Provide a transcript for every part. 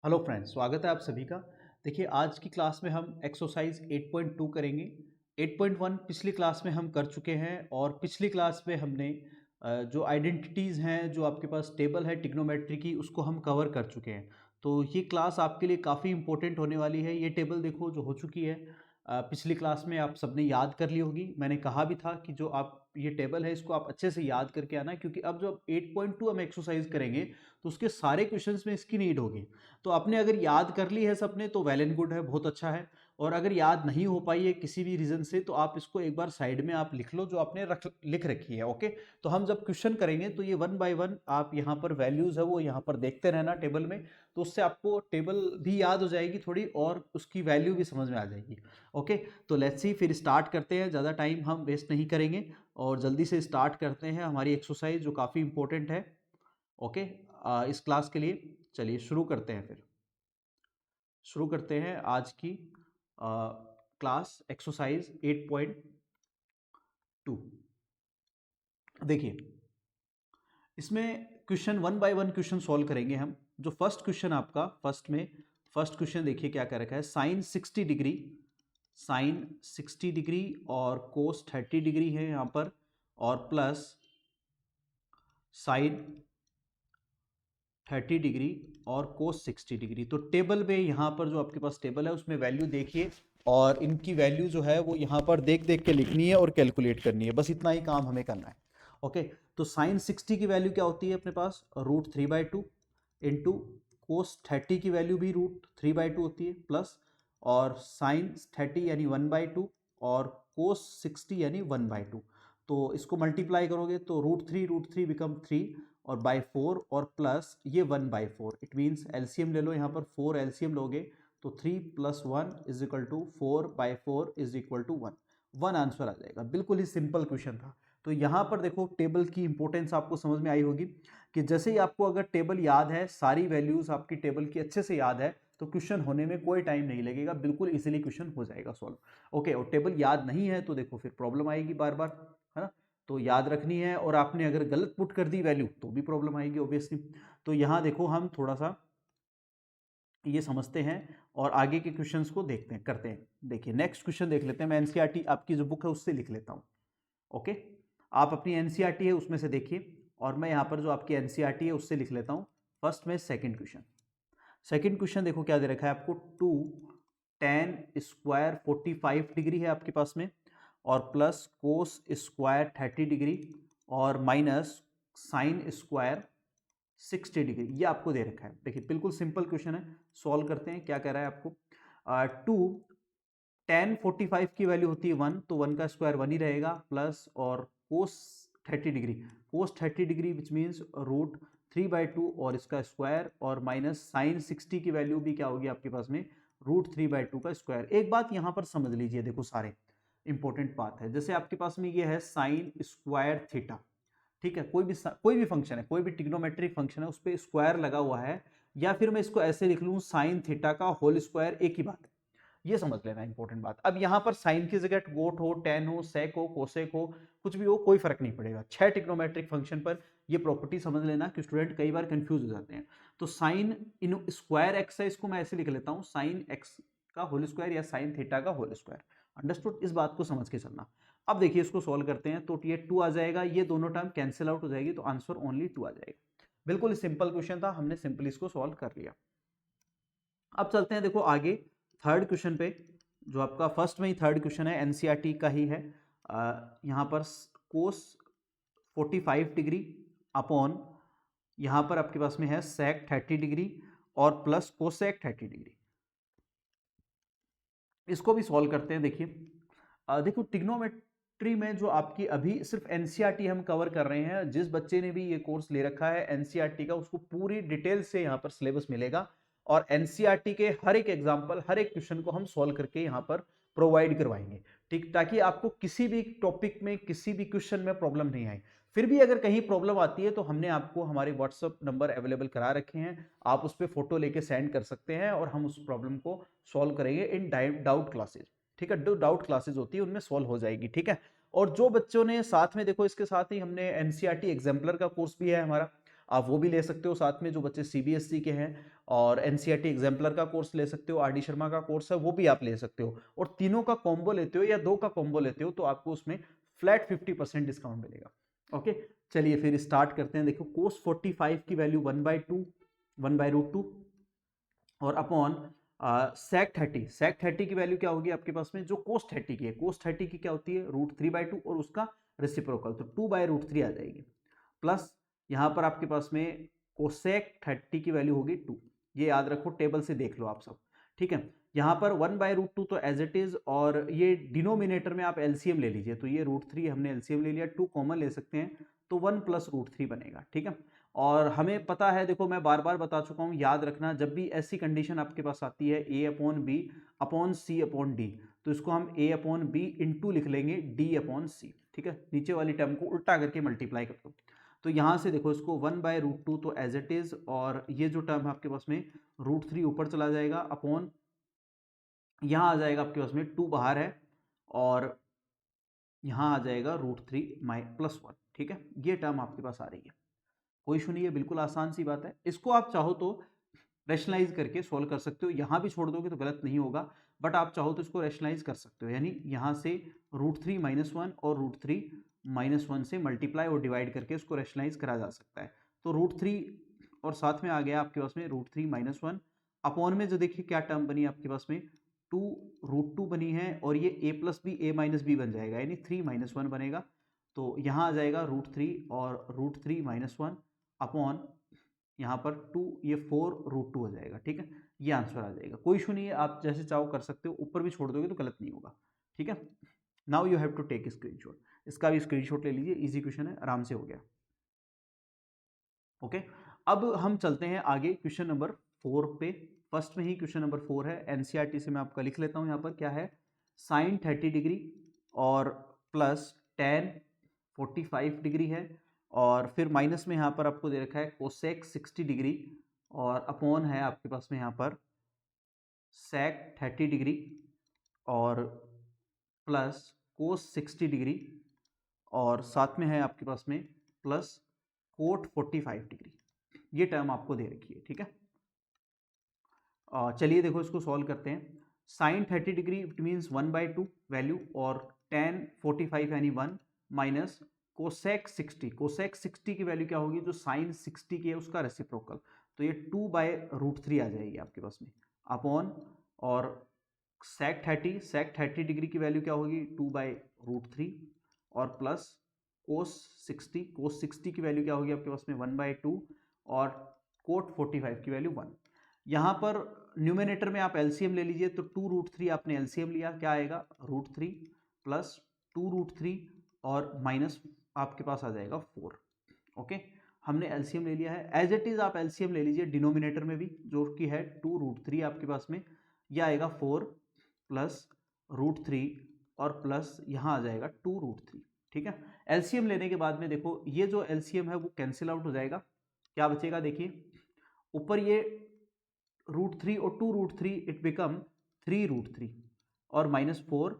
Hello friends, स्वागत है आप सभी का। देखिए, आज की क्लास में हम एक्सरसाइज 8.2 करेंगे। 8.1 पिछली क्लास में हम कर चुके हैं और पिछली क्लास में हमने जो आइडेंटिटीज़ हैं, जो आपके पास टेबल है ट्रिग्नोमेट्री की, उसको हम कवर कर चुके हैं। तो ये क्लास आपके लिए काफ़ी इंपॉर्टेंट होने वाली है। ये टेबल देखो जो हो चुकी है, पिछली क्लास में आप सबने याद कर ली होगी। मैंने कहा भी था कि जो आप ये टेबल है इसको आप अच्छे से याद करके आना, क्योंकि अब जो 8.2 हम एक्सरसाइज करेंगे तो उसके सारे क्वेश्चंस में इसकी नीड होगी। तो आपने अगर याद कर ली है सबने तो वेल एंड गुड है, बहुत अच्छा है। और अगर याद नहीं हो पाई है किसी भी रीजन से तो आप इसको एक बार साइड में आप लिख लो जो आपने लिख रखी है। ओके, तो हम जब क्वेश्चन करेंगे तो ये वन बाय वन आप यहाँ पर वैल्यूज है वो यहाँ पर देखते रहना टेबल में। तो उससे आपको टेबल भी याद हो जाएगी थोड़ी और उसकी वैल्यू भी समझ में आ जाएगी। ओके, तो लेट्स सी, फिर स्टार्ट करते हैं। ज़्यादा टाइम हम वेस्ट नहीं करेंगे और जल्दी से स्टार्ट करते हैं हमारी एक्सरसाइज जो काफ़ी इंपॉर्टेंट है। ओके, इस क्लास के लिए चलिए शुरू करते हैं। फिर शुरू करते हैं आज की क्लास एक्सरसाइज 8.2। देखिए, इसमें question one by one question solve करेंगे हम। जो फर्स्ट क्वेश्चन आपका फर्स्ट क्वेश्चन देखिए क्या कर रखा है। साइन 60 डिग्री और कोस 30 डिग्री है यहाँ पर, और प्लस साइन 30 डिग्री और कोस 60 डिग्री। तो टेबल में यहाँ पर जो आपके पास टेबल है उसमें वैल्यू देखिए, और इनकी वैल्यू जो है वो यहाँ पर देख देख के लिखनी है और कैलकुलेट करनी है। बस इतना ही काम हमें करना है। ओके, तो साइन 60 की वैल्यू क्या होती है अपने पास, √3/2 इंटू कोस 30 की वैल्यू भी √3/2 होती है, प्लस और साइन 30 यानी 1/2 और कोस 60 यानी 1/2। तो इसको मल्टीप्लाई करोगे तो √3 बिकम 3 और बाय 4 और प्लस ये 1/4। इट मीन्स एलसीएम ले लो, यहाँ पर 4 एलसीएम लोगे तो 3 + 1 is equal to 4/4 is equal to 1। 1 answer आ जाएगा। बिल्कुल ही सिंपल क्वेश्चन था। तो यहाँ पर देखो टेबल की इंपॉर्टेंस आपको समझ में आई होगी कि जैसे ही आपको अगर टेबल याद है, सारी वैल्यूज आपकी टेबल की अच्छे से याद है, तो क्वेश्चन होने में कोई टाइम नहीं लगेगा, बिल्कुल इजीली क्वेश्चन हो जाएगा सॉल्व। ओके, और टेबल याद नहीं है तो देखो फिर प्रॉब्लम आएगी बार बार, है ना। तो याद रखनी है, और आपने अगर गलत पुट कर दी वैल्यू तो भी प्रॉब्लम आएगी ऑब्वियसली। तो यहाँ देखो हम थोड़ा सा ये समझते हैं और आगे के क्वेश्चंस को देखते हैं, करते हैं। देखिए नेक्स्ट क्वेश्चन देख लेते हैं। मैं एनसीईआरटी आपकी जो बुक है उससे लिख लेता हूँ। ओके, आप अपनी एनसीईआरटी है उसमें से देखिए, और मैं यहाँ पर जो आपकी एनसीईआरटी है उससे लिख लेता हूँ। फर्स्ट में सेकंड क्वेश्चन देखो क्या दे रखा है आपको। 2 tan² 45 डिग्री है आपके पास में, और प्लस cos² 30 डिग्री और माइनस sin² 60 डिग्री, ये आपको दे रखा है। देखिए बिल्कुल सिंपल क्वेश्चन है, सॉल्व करते हैं। क्या कह रहा है आपको, 2 tan 45 की वैल्यू होती है 1, तो 1 का स्क्वायर 1 ही रहेगा, प्लस और cos 30 डिग्री विच मीन्स √3/2 और इसका स्क्वायर, और माइनस sin 60 की वैल्यू भी क्या होगी आपके पास में, √3/2 का स्क्वायर। एक बात यहाँ पर समझ लीजिए, देखो सारे इंपॉर्टेंट बात है। जैसे आपके पास में ये है sin² थीटा, ठीक है, कोई भी फंक्शन है, कोई भी ट्रिग्नोमेट्रिक फंक्शन है, उस पर स्क्वायर लगा हुआ है, या फिर मैं इसको ऐसे लिख लूं साइन थीटा का होल स्क्वायर, एक ही बात है। ये समझ लेना इंपॉर्टेंट बात। अब यहाँ पर साइन की जगह गोट हो, टेन हो, सेक हो, कोसेक हो, कुछ भी हो, कोई फर्क नहीं पड़ेगा। 6 ट्रिग्नोमेट्रिक फंक्शन पर ये प्रॉपर्टी समझ लेना कि स्टूडेंट कई बार कंफ्यूज हो जाते हैं। तो साइन इन स्क्वायर एक्स है, इसको मैं ऐसे लिख लेता हूँ साइन एक्स का होल स्क्वायर या साइन थीटा का होल स्क्वायर। अंडरस्टूड, इस बात को समझ के चलना। अब देखिए इसको सॉल्व करते हैं, तो ये 2 आ जाएगा, ये दोनों टर्म कैंसिल आउट हो जाएगी, तो आंसर ओनली 2 आ जाएगा। बिल्कुल सिंपल क्वेश्चन था, हमने सिंपली इसको सॉल्व कर लिया। अब चलते हैं देखो आगे थर्ड क्वेश्चन पे, जो आपका फर्स्ट में ही थर्ड क्वेश्चन है, एनसीईआरटी का ही है। यहाँ पर कोस 45 डिग्री अपॉन, यहाँ पर आपके पास में है सेक 30 डिग्री और प्लस कोसेक 30 डिग्री। इसको भी सॉल्व करते हैं। देखिए देखो ट्रिग्नोमेट्री में जो आपकी अभी सिर्फ एनसीईआरटी हम कवर कर रहे हैं, जिस बच्चे ने भी ये कोर्स ले रखा है एनसीईआरटी का, उसको पूरी डिटेल से यहाँ पर सिलेबस मिलेगा, और एनसीईआरटी के हर एक एग्जाम्पल, हर एक क्वेश्चन को हम सॉल्व करके यहाँ पर प्रोवाइड करवाएंगे, ठीक, ताकि आपको किसी भी टॉपिक में, किसी भी क्वेश्चन में प्रॉब्लम नहीं आए। फिर भी अगर कहीं प्रॉब्लम आती है तो हमने आपको हमारे व्हाट्सएप नंबर अवेलेबल करा रखे हैं, आप उस पर फोटो लेके सेंड कर सकते हैं और हम उस प्रॉब्लम को सॉल्व करेंगे इन डाउट क्लासेज। ठीक है, जो डाउट क्लासेज होती है उनमें सॉल्व हो जाएगी। ठीक है, और जो बच्चों ने साथ में, देखो इसके साथ ही हमने एनसीईआरटी एग्जाम्पलर का कोर्स भी है हमारा, आप वो भी ले सकते हो साथ में, जो बच्चे CBSE के हैं, और NCERT एग्जाम्पलर का कोर्स ले सकते हो, RD शर्मा का कोर्स है वो भी आप ले सकते हो, और तीनों का कॉम्बो लेते हो या 2 का कॉम्बो लेते हो तो आपको उसमें फ्लैट 50% डिस्काउंट मिलेगा। ओके, चलिए फिर स्टार्ट करते हैं। देखो cos 45 की वैल्यू 1/2 और अपॉन sec 30 की वैल्यू क्या होगी आपके पास में, जो cos 30 की है, cos 30 की क्या होती है √3/2 और उसका रेसिप्रोकल, तो 2/√3 आ जाएगी, प्लस यहां पर आपके पास में कोसेक 30 की वैल्यू होगी 2। ये याद रखो, टेबल से देख लो आप सब, ठीक है। यहाँ पर 1/√2 तो एज इट इज, और ये डिनोमिनेटर में आप एलसीएम ले लीजिए, तो ये √3 हमने एलसीएम ले लिया, 2 कॉमन ले सकते हैं तो 1 + √3 बनेगा, ठीक है। और हमें पता है, देखो मैं बार बार बता चुका हूँ, याद रखना जब भी ऐसी कंडीशन आपके पास आती है A/B/C/D, तो इसको हम A/B इंटू लिख लेंगे D/C, ठीक है। नीचे वाली टर्म को उल्टा करके मल्टीप्लाई कर दो, तो यहां से देखो इसको 1/√2 तो एज इट इज, और ये जो टर्म है आपके पास में √3 ऊपर चला जाएगा, अपॉन यहां आ जाएगा आपके पास में 2 बाहर है, और यहां आ जाएगा √3 +1, ठीक है। ये टर्म आपके पास आ रही है, कोई इशू नहीं है, बिल्कुल आसान सी बात है। इसको आप चाहो तो रैशनलाइज करके सोल्व कर सकते हो, यहां भी छोड़ दोगे तो गलत नहीं होगा, बट आप चाहो तो इसको रैशनलाइज कर सकते हो, यानी यहां से √3 -1 और √3 -1 से मल्टीप्लाई और डिवाइड करके इसको रैशनलाइज करा जा सकता है। तो √3 और साथ में आ गया आपके पास में √3 -1, अपॉन में जो देखिए क्या टर्म बनी आपके पास में 2 √2 बनी है, और ये A+B A-B बन जाएगा, यानी 3 -1 बनेगा, तो यहाँ आ जाएगा √3 और √3 -1 अपॉन यहाँ पर 2, ये 4 √2 हो जाएगा, ठीक है। ये आंसर आ जाएगा, कोई इशू नहीं है, आप जैसे चाहो कर सकते हो, ऊपर भी छोड़ दोगे तो गलत नहीं होगा, ठीक है। Now you have to take screenshot, इसका भी स्क्रीनशॉट ले लीजिए, इजी क्वेश्चन है, आराम से हो गया। ओके, अब हम चलते हैं आगे क्वेश्चन नंबर 4 पे। फर्स्ट में ही क्वेश्चन नंबर 4 है, एनसीईआरटी से मैं आपका लिख लेता हूं, यहाँ पर क्या है, sin 30 डिग्री और प्लस tan 45 डिग्री है, और फिर माइनस में यहाँ पर आपको दे रखा है कोसेक 60 डिग्री, और अपॉन है आपके पास में यहाँ पर sec 30 डिग्री, और प्लस कोस 60 डिग्री, और साथ में है आपके पास में प्लस कोट 45 डिग्री। ये टर्म आपको दे रखी है, ठीक है। चलिए देखो इसको सॉल्व करते हैं। sin 30 degree it means 1/2 value, और tan 45 यानी 1, माइनस कोसेक 60 की वैल्यू क्या होगी, जो sin 60 की है उसका रेसिप्रोकल, तो ये 2/√3 आ जाएगी आपके पास में, अपॉन, और sec 30 डिग्री की वैल्यू क्या होगी 2/√3, और प्लस cos 60 की वैल्यू क्या होगी आपके पास में 1/2, और कोट 45 की वैल्यू 1। यहाँ पर न्यूमिनेटर में आप एलसीएम ले लीजिए, तो 2√3 आपने एलसीएम लिया, क्या आएगा √3 प्लस 2√3 और माइनस आपके पास आ जाएगा 4। ओके, हमने एलसीएम ले लिया है, एज इट इज आप एलसीएम ले लीजिए डिनोमिनेटर में भी, जो कि है 2√3 आपके पास में, यह आएगा 4 प्लस √3 और प्लस यहाँ आ जाएगा 2√3, ठीक है। एलसीएम लेने के बाद में देखो ये जो एलसीएम है वो कैंसिल आउट हो जाएगा, क्या बचेगा देखिए, ऊपर ये √3 और 2√3 इट बिकम 3√3 और -4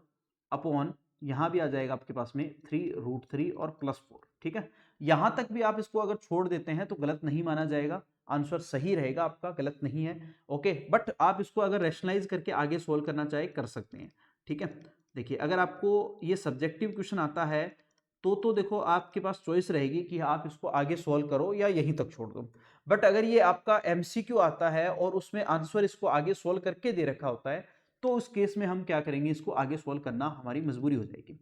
अपॉन यहाँ भी आ जाएगा आपके पास में 3√3 और +4, ठीक है। यहां तक भी आप इसको अगर छोड़ देते हैं तो गलत नहीं माना जाएगा, आंसर सही रहेगा आपका, गलत नहीं है। ओके, बट आप इसको अगर रैशनलाइज करके आगे सोल्व करना चाहे कर सकते हैं, ठीक है। देखिए अगर आपको ये सब्जेक्टिव क्वेश्चन आता है तो देखो आपके पास चॉइस रहेगी कि आप इसको आगे सोल्व करो या यहीं तक छोड़ दो, बट अगर ये आपका एमसीक्यू आता है और उसमें आंसर इसको आगे सोल्व करके दे रखा होता है, तो उस केस में हम क्या करेंगे, इसको आगे सोल्व करना हमारी मजबूरी हो जाएगी।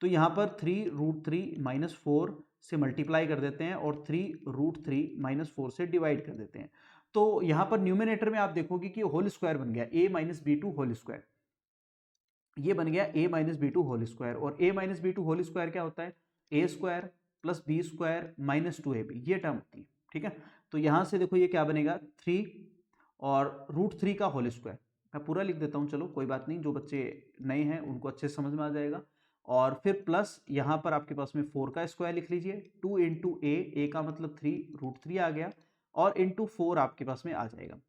तो यहाँ पर 3√3 - 4 से मल्टीप्लाई कर देते हैं और 3√3 - 4 से डिवाइड कर देते हैं, तो यहाँ पर न्यूमिनेटर में आप देखोगे कि होल स्क्वायर बन गया a-b2 होल स्क्वायर, ये बन गया a-b2 होल स्क्वायर, और a-b2 होल स्क्वायर क्या होता है a square plus b square minus 2ab, ये टर्म होती है, ठीक है। तो यहां से देखो ये क्या बनेगा 3 और √3 का होल स्क्वायर, मैं पूरा लिख देता हूं, चलो कोई बात नहीं, जो बच्चे नए हैं उनको अच्छे से समझ में आ जाएगा, और फिर प्लस यहाँ पर आपके पास में 4 का स्क्वायर लिख लीजिए, 2 इंटू ए का मतलब 3√3 आ गया, और इंटू 4 आपके पास में आ जाएगा।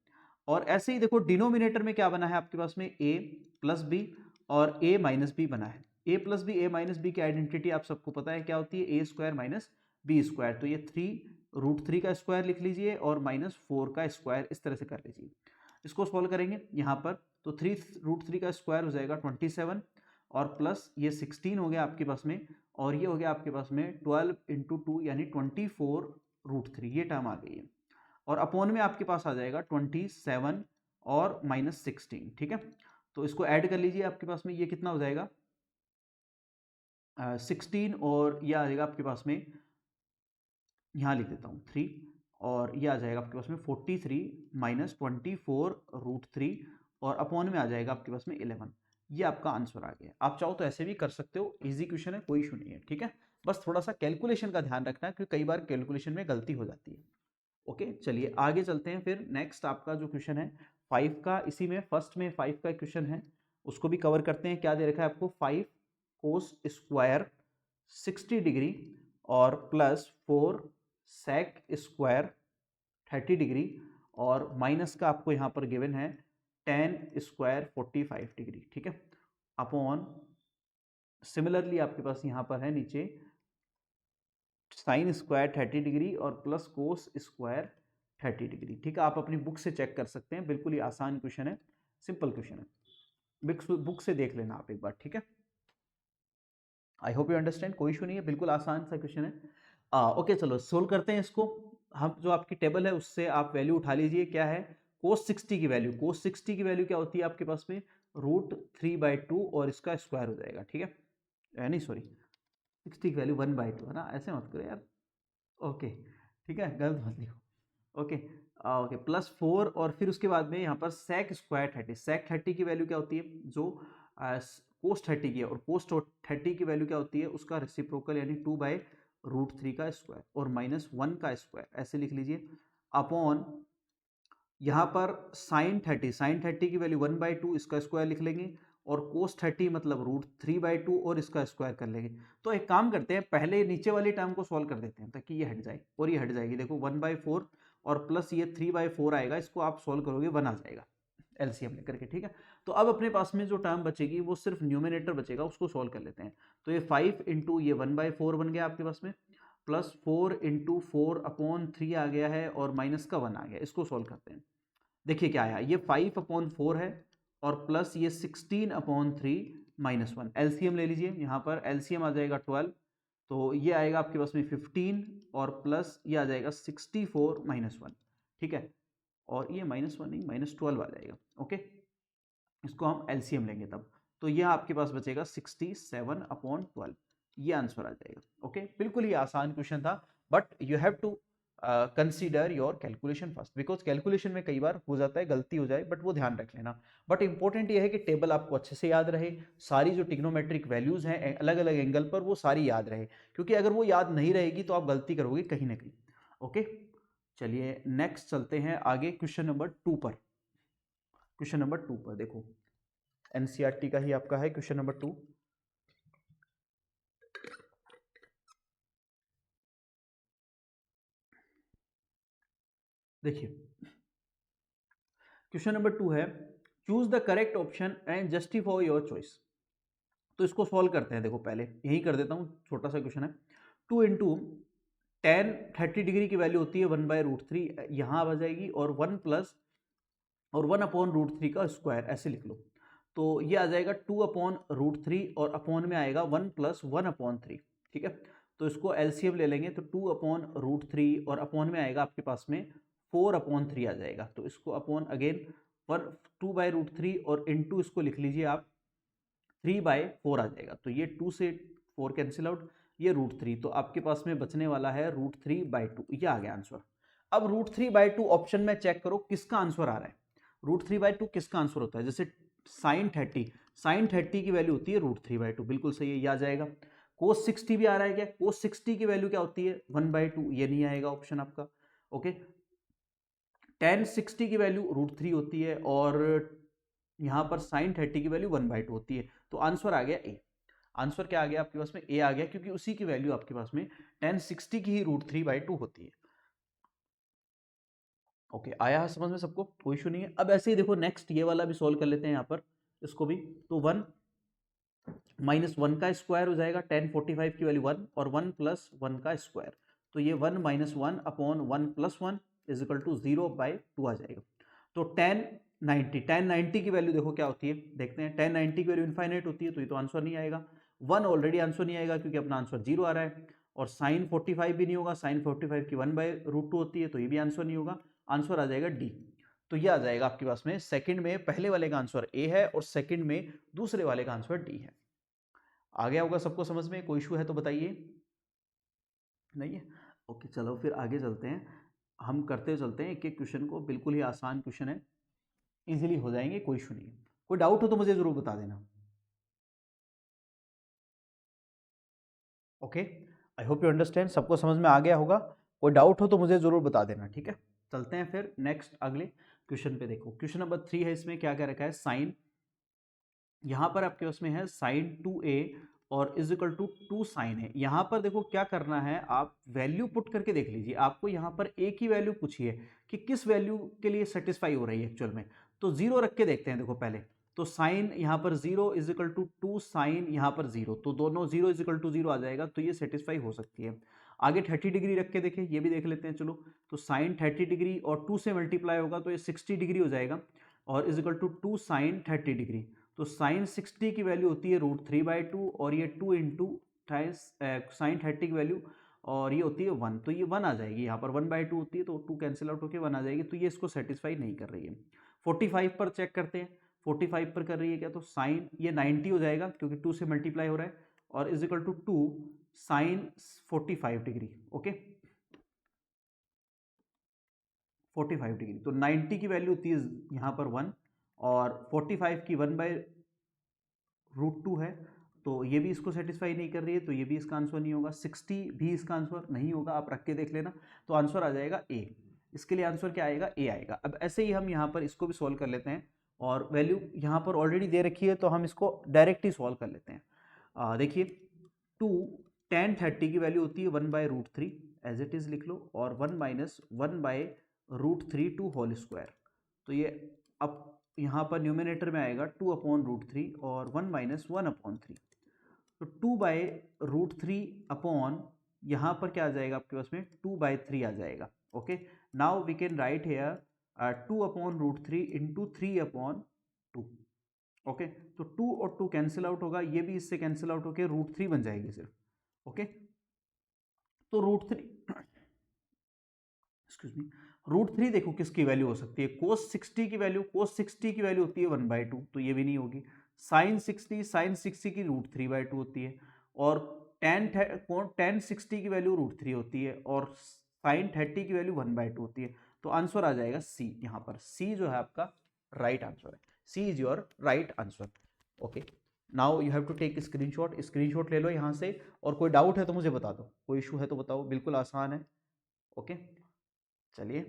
और ऐसे ही देखो डिनोमिनेटर में क्या बना है आपके पास में a प्लस बी और a माइनस बी बना है, a plus B a minus B की आइडेंटिटी आप सबको पता है क्या होती है, a square minus B square, तो ये √3 का स्क्वायर लिख लीजिए और -4 का स्क्वायर, इस तरह से कर लीजिए। इसको सॉल्व करेंगे यहाँ पर तो 3 √3 का स्क्वायर हो जाएगा 27 और प्लस ये 16 हो गया आपके पास में, और ये हो गया आपके पास में 12 × 2 यानी 24√3, ये टर्म आ गई है। और अपॉन में आपके पास आ जाएगा 27 और -16, ठीक है। तो इसको ऐड कर लीजिए, आपके पास में ये कितना हो जाएगा 16, और ये आ जाएगा आपके पास में, यहाँ लिख देता हूँ 3, और ये आ जाएगा आपके पास में 43 -24√3 और अपॉन में आ जाएगा आपके पास में 11। ये आपका आंसर आ गया। आप चाहो तो ऐसे भी कर सकते हो, इजी क्वेश्चन है, कोई इशू नहीं है, ठीक है। बस थोड़ा सा कैलकुलेशन का ध्यान रखना है क्योंकि कई बार कैलकुलेशन में गलती हो जाती है। ओके, चलिए आगे चलते हैं। फिर नेक्स्ट आपका जो क्वेश्चन है 5 का, इसी में फर्स्ट में 5 का क्वेश्चन है, उसको भी कवर करते हैं। क्या दे रखा है आपको, 5 cos स्क्वायर 60 डिग्री और प्लस 4 sec स्क्वायर 30 डिग्री और माइनस का आपको यहाँ पर गिवन है tan स्क्वायर 45 डिग्री, ठीक है। अपॉन सिमिलरली आपके पास यहाँ पर है नीचे साइन स्क्वायर 30 डिग्री और प्लस कोस स्क्वायर 30 डिग्री, ठीक है। आप अपनी बुक से चेक कर सकते हैं, बिल्कुल ही आसान क्वेश्चन है, सिंपल क्वेश्चन है, बुक से देख लेना आप एक बार, ठीक है। आई होप यू अंडरस्टैंड, कोई इशू नहीं है, बिल्कुल आसान सा क्वेश्चन है। ओके, चलो सोल्व करते हैं इसको। हम जो आपकी टेबल है उससे आप वैल्यू उठा लीजिए। क्या है, कोस 60 की वैल्यू, कोस 60 की वैल्यू क्या होती है आपके पास में, √3/2 और इसका स्क्वायर हो जाएगा, ठीक है। नहीं सॉरी, 60 की वैल्यू 1/2 है ना, ऐसे मत करो यार। ओके, ठीक है, गलत मत लिखो। ओके, ओके, +4 और फिर उसके बाद में यहाँ पर sec स्क्वायर 30, sec 30 की वैल्यू क्या होती है, जो कोस 30 की है, और कोस 30 की वैल्यू क्या होती है, उसका रेसिप्रोकल यानी 2/√3 का स्क्वायर और -1 का स्क्वायर, ऐसे लिख लीजिए। अपॉन यहाँ पर साइन 30 की वैल्यू 1/2, इसका स्क्वायर लिख लेंगे, और कोस 30 मतलब √3/2 और इसका स्क्वायर कर लेंगे। तो एक काम करते हैं, पहले नीचे वाली टर्म को सॉल्व कर देते हैं ताकि ये हट जाए, और ये हट जाएगी, देखो 1/4 और प्लस ये 3/4 आएगा, इसको आप सॉल्व करोगे 1 आ जाएगा एलसीएम लेकर के, ठीक है। तो अब अपने पास में जो टर्म बचेगी वो सिर्फ न्यूमिनेटर बचेगा, उसको सॉल्व कर लेते हैं। तो ये 5 × ये 1/4 बन गया आपके पास में, प्लस 4 × 4/3 आ गया है, और माइनस का 1 आ गया। इसको सॉल्व करते हैं, देखिए क्या आया, ये 5/4 है और प्लस ये 16/3 -1। एलसीएम ले लीजिए, यहाँ पर एलसीएम आ जाएगा 12, तो ये आएगा आपके पास में 15 और प्लस ये आ जाएगा 64 -1, ठीक है। और ये -1 नहीं, -12 आ जाएगा। ओके, इसको हम एलसीएम लेंगे तब, तो यह आपके पास बचेगा 67/12, ये आंसर आ जाएगा। ओके, बिल्कुल ही आसान क्वेश्चन था, but you have to consider your calculation first, because calculation में कई बार हो जाता है गलती हो जाए, बट वो ध्यान रख लेना। बट इंपॉर्टेंट ये है कि टेबल आपको अच्छे से याद रहे, सारी जो टिग्नोमेट्रिक वैल्यूज हैं अलग अलग एंगल पर, वो सारी याद रहे, क्योंकि अगर वो याद नहीं रहेगी तो आप गलती करोगे कहीं ना कहीं। ओके, चलिए नेक्स्ट चलते हैं आगे क्वेश्चन नंबर 2 पर। क्वेश्चन नंबर 2 पर देखो, एनसीईआरटी का ही आपका है क्वेश्चन नंबर 2। देखिए क्वेश्चन नंबर 2 है, choose the correct option and justify your choice. तो इसको सॉल्व करते हैं, देखो पहले यही कर देता हूँ, छोटा सा क्वेश्चन है। 2 × tan 30 डिग्री की वैल्यू होती है 1/√3, यहाँ आ जाएगी, और 1 प्लस और 1/√3 का स्क्वायर, ऐसे लिख लो। तो ये आ जाएगा 2/√3 और अपॉन में आएगा 1 + 1/3, ठीक है। तो इसको एलसीएम ले लेंगे, तो 2/√3 और अपॉन में आएगा आपके पास में 4/3 आ जाएगा। तो इसको अपॉन अगेन 2/√3 और इंटू इसको लिख लीजिए आप 3/4 आ जाएगा। तो ये 2 से 4 कैंसिल आउट, ये √3, तो आपके पास में बचने वाला है √3/2, ये आ गया आंसर। अब √3/2 ऑप्शन में चेक करो किसका आंसर आ रहा है। √3/2 किसका आंसर होता है, जैसे साइन 30 की वैल्यू होती है √3/2, बिल्कुल सही है, ये आ जाएगा। कोस 60 भी आ रहा है क्या, कोस 60 की वैल्यू क्या होती है 1/2, ये नहीं आएगा ऑप्शन आपका। ओके, tan 60 की वैल्यू √3 होती है, और यहाँ पर साइन 30 की वैल्यू 1/2 होती है, तो आंसर आ गया ए। आंसर क्या आ गया आपके पास में, ए आ गया, क्योंकि उसी की वैल्यू आपके पास में tan 60 की ही √3/2 होती है। ओके, आया है समझ में सबको, कोई इशू नहीं है। अब ऐसे ही देखो नेक्स्ट ये वाला भी सॉल्व कर लेते हैं यहाँ पर, इसको भी। तो 1 -1 का स्क्वायर हो जाएगा, tan 45 की वैल्यू 1, और 1 + 1 का स्क्वायर, तो ये 1 minus 1 upon 1 plus 1 is equal to 0/2 आ जाएगा। तो tan 90 की वैल्यू देखो क्या होती है, देखते हैं। tan 90 की वैल्यू इनफाइनाइट होती है, तो ये तो आंसर नहीं आएगा। 1 ऑलरेडी आंसर नहीं आएगा क्योंकि अपना आंसर 0 आ रहा है, और साइन 45 भी नहीं होगा, साइन 45 की 1/√2 होती है, तो ये भी आंसर नहीं होगा। आंसर आ जाएगा डी। तो ये आ जाएगा आपके पास में सेकंड में पहले वाले का आंसर ए है और सेकंड में दूसरे वाले का आंसर डी है। आ गया होगा सबको समझ में? कोई इशू है तो बताइए। नहीं है? ओके, चलो फिर आगे चलते हैं। हम करते चलते हैं एक एक क्वेश्चन को, बिल्कुल ही आसान क्वेश्चन है, इजीली हो जाएंगे, कोई इशू नहीं है। कोई डाउट हो तो मुझे जरूर बता देना। Okay, I hope you understand, सबको समझ में आ गया होगा। कोई डाउट हो तो मुझे जरूर बता देना, ठीक है। चलते हैं फिर नेक्स्ट अगले क्वेश्चन पे। देखो क्वेश्चन नंबर 3 है, इसमें क्या क्या रखा है, साइन, यहाँ पर आपके उसमें है साइन 2a और इज इक्वल टू 2 साइन है। यहाँ पर देखो क्या करना है, आप वैल्यू पुट करके देख लीजिए। आपको यहाँ पर a की वैल्यू पूछी है कि किस वैल्यू के लिए सेटिस्फाई हो रही है एक्चुअल में, तो 0 रख के देखते हैं। देखो पहले तो साइन यहाँ पर 0 इज इक्वल टू 2 साइन यहाँ पर 0, तो दोनों 0 इज इक्वल टू 0 आ जाएगा, तो ये सेटिस्फाई हो सकती है। आगे 30 डिग्री रख के देखें, ये भी देख लेते हैं। चलो, तो साइन 30 डिग्री और 2 से मल्टीप्लाई होगा तो ये 60 डिग्री हो जाएगा, और is equal to 2 sine 30 degree. तो साइन 60 की वैल्यू होती है √3/2, और ये 2 इंटू साइन 30 की वैल्यू, और ये होती है 1, तो ये 1 आ जाएगी। यहाँ पर 1/2 होती है, तो 2 कैंसिल आउट होकर 1 आ जाएगी, तो ये इसको सेटिस्फाई नहीं कर रही है। 45 पर चेक करते हैं, 45 पर कर रही है क्या, तो साइन ये 90 हो जाएगा क्योंकि 2 से मल्टीप्लाई हो रहा है, और is equal to 2 sine 45 degree. Okay, 45 degree, तो 90 की वैल्यू होती है यहाँ पर 1, और 45 की 1/√2 है, तो ये भी इसको सेटिस्फाई नहीं कर रही है, तो ये भी इसका आंसर नहीं होगा। 60 भी इसका आंसर नहीं होगा, आप रख के देख लेना, तो आंसर आ जाएगा ए। इसके लिए आंसर क्या आएगा, ए आएगा। अब ऐसे ही हम यहाँ पर इसको भी सॉल्व कर लेते हैं, और वैल्यू यहाँ पर ऑलरेडी दे रखी है, तो हम इसको डायरेक्ट ही सॉल्व कर लेते हैं। देखिए 2 tan 30 की वैल्यू होती है 1/√3, एज इट इज लिख लो, और 1 माइनस 1/√3 टू होल स्क्वायर, तो ये अब यहाँ पर न्यूमिनेटर में आएगा 2/√3 और 1 माइनस 1/3, तो 2/√3 अपॉन यहाँ पर क्या आ जाएगा आपके पास में 2/3 आ जाएगा। Okay, now we can write here 2/√3 into 3/2। Okay, तो 2 और 2 कैंसिल आउट होगा, ये भी इससे कैंसिल आउट होकर √3 बन जाएगी सिर्फ। ओके, तो √3 एक्सक्यूज मी, √3 देखो किसकी वैल्यू हो सकती है, cos 60 की वैल्यू, cos 60 की वैल्यू होती है 1/2, तो ये भी नहीं होगी। sin 60 की √3/2 होती है, और tan 60 की वैल्यू √3 होती है, और sin 30 की वैल्यू 1/2 होती है, तो आंसर आ जाएगा सी। यहाँ पर सी जो है आपका राइट आंसर है, c is your right answer. Okay, now you have to take screenshot ले लो यहाँ से, और कोई डाउट है तो मुझे बता दो, कोई इशू है तो बताओ, बिल्कुल आसान है। ओके, चलिए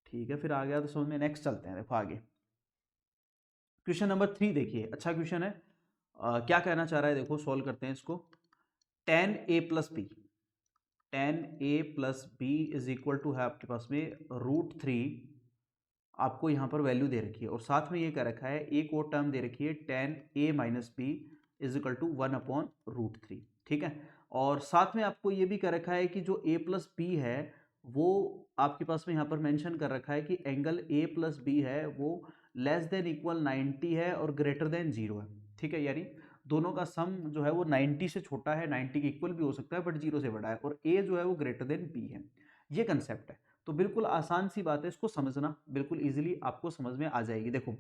ठीक है, फिर आ गया तो समझ में। नेक्स्ट चलते हैं, देखो आगे क्वेश्चन नंबर 3 देखिए, अच्छा क्वेश्चन है। क्या कहना चाह रहा है, देखो सॉल्व करते हैं इसको। tan a plus B, tan a plus B is equal to है आपके पास में √3, आपको यहाँ पर वैल्यू दे रखी है, और साथ में ये कह रखा है एक और टर्म दे रखी है tan a minus B is equal to 1/√3, ठीक है। और साथ में आपको ये भी कह रखा है कि जो a प्लस बी है वो आपके पास में यहाँ पर मेंशन कर रखा है कि एंगल a प्लस बी है वो लेस देन इक्वल 90 है और ग्रेटर देन 0 है, ठीक है। यानी दोनों का सम जो है वो 90 से छोटा है, 90 के इक्वल भी हो सकता है बट 0 से बड़ा है, और a जो है वो ग्रेटर देन b है। ये कंसेप्ट है, तो बिल्कुल आसान सी बात है, इसको समझना बिल्कुल इजीली आपको समझ में आ जाएगी। देखो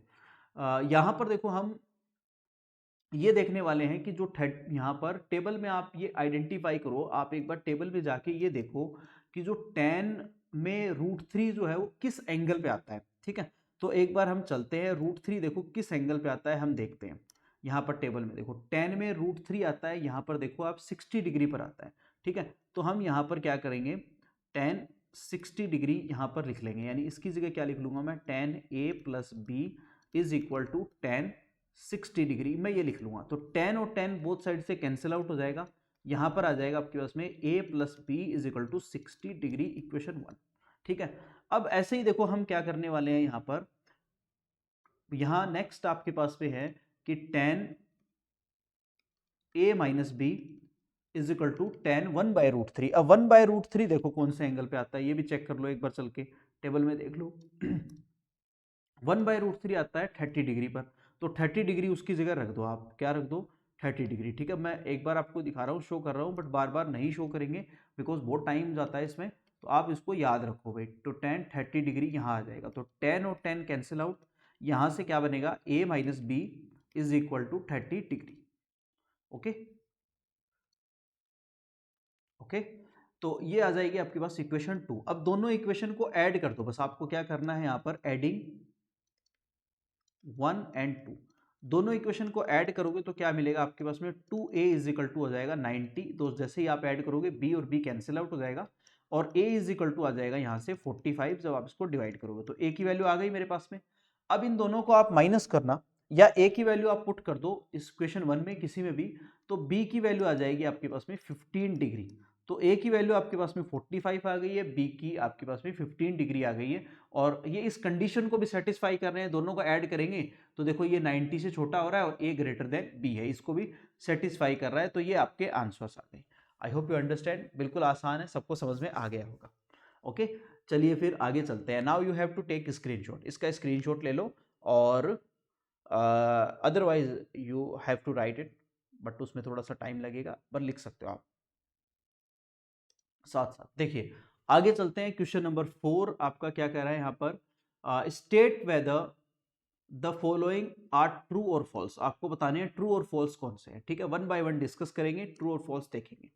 यहाँ पर देखो हम ये देखने वाले हैं कि जो यहाँ पर टेबल में आप ये आइडेंटिफाई करो, आप एक बार टेबल में जाके ये देखो कि जो tan में √3 जो है वो किस एंगल पे आता है, ठीक है। तो एक बार हम चलते हैं, √3 देखो किस एंगल पे आता है, हम देखते हैं। यहाँ पर टेबल में देखो tan में √3 आता है, यहाँ पर देखो आप 60 डिग्री पर आता है, ठीक है। तो हम यहाँ पर क्या करेंगे, tan 60 डिग्री यहाँ पर लिख लेंगे, यानी इसकी जगह क्या लिख लूंगा मैं, tan a plus B is equal to tan 60 degree, मैं ये लिख लूंगा। तो tan और tan बोथ साइड से कैंसिल आउट हो जाएगा, यहाँ पर आ जाएगा आपके पास में a plus B is equal to 60 degree, equation 1, ठीक है। अब ऐसे ही देखो हम क्या करने वाले हैं, यहाँ पर यहाँ नेक्स्ट आपके पास में है कि tan a minus B is equal to tan 1/√3। अब 1/√3 देखो कौन से एंगल पे आता है, ये भी चेक कर लो एक बार चल के, टेबल में देख लो। 1/√3 आता है 30 डिग्री पर, तो 30 डिग्री उसकी जगह रख दो आप, क्या रख दो, 30 डिग्री। ठीक है, मैं एक बार आपको दिखा रहा हूँ, शो कर रहा हूँ, बट बार बार नहीं शो करेंगे बिकॉज बहुत टाइम जाता है इसमें, तो आप इसको याद रखो भाई। तो टेन 30 डिग्री यहाँ आ जाएगा, तो 10 और 10 कैंसिल आउट, यहाँ से क्या बनेगा, a minus B is equal to 30 degree. Okay okay, तो ये आ जाएगी आपके पास इक्वेशन 2। अब दोनों इक्वेशन को ऐड कर दो, बस आपको क्या करना है यहाँ पर, एडिंग 1 एंड 2, दोनों इक्वेशन को ऐड करोगे तो क्या मिलेगा आपके पास में, 2a इज इक्वल टू हो जाएगा 90, तो जैसे ही आप ऐड करोगे b और b कैंसिल आउट हो जाएगा, और a इज इक्वल टू आ जाएगा यहाँ से 45, जब आप इसको डिवाइड करोगे तो a की वैल्यू आ गई मेरे पास में। अब इन दोनों को आप माइनस करना, या a की वैल्यू आप पुट कर दो इस इक्वेशन 1 में किसी में भी, तो b की वैल्यू आ जाएगी आपके पास में 15 डिग्री। तो a की वैल्यू आपके पास में 45 आ गई है, b की आपके पास में 15 डिग्री आ गई है, और ये इस कंडीशन को भी सेटिस्फाई कर रहे हैं, दोनों को ऐड करेंगे तो देखो ये 90 से छोटा हो रहा है और a ग्रेटर देन b है, इसको भी सेटिस्फाई कर रहा है, तो ये आपके आंसर्स आ गए। आई होप यू अंडरस्टैंड, बिल्कुल आसान है, सबको समझ में आ गया होगा। ओके, चलिए फिर आगे चलते हैं। Now you have to take screenshot, इसका स्क्रीनशॉट ले लो, और otherwise you have to write it, but उसमें थोड़ा सा टाइम लगेगा, पर लिख सकते हो आप साथ साथ। देखिए आगे चलते हैं, क्वेश्चन नंबर 4 आपका क्या कह रहा है यहाँ पर, state whether the following are true और फॉल्स, आपको बताने हैं ट्रू और फॉल्स कौन से हैं। ठीक है, वन बाय वन डिस्कस करेंगे, ट्रू और फॉल्स देखेंगे।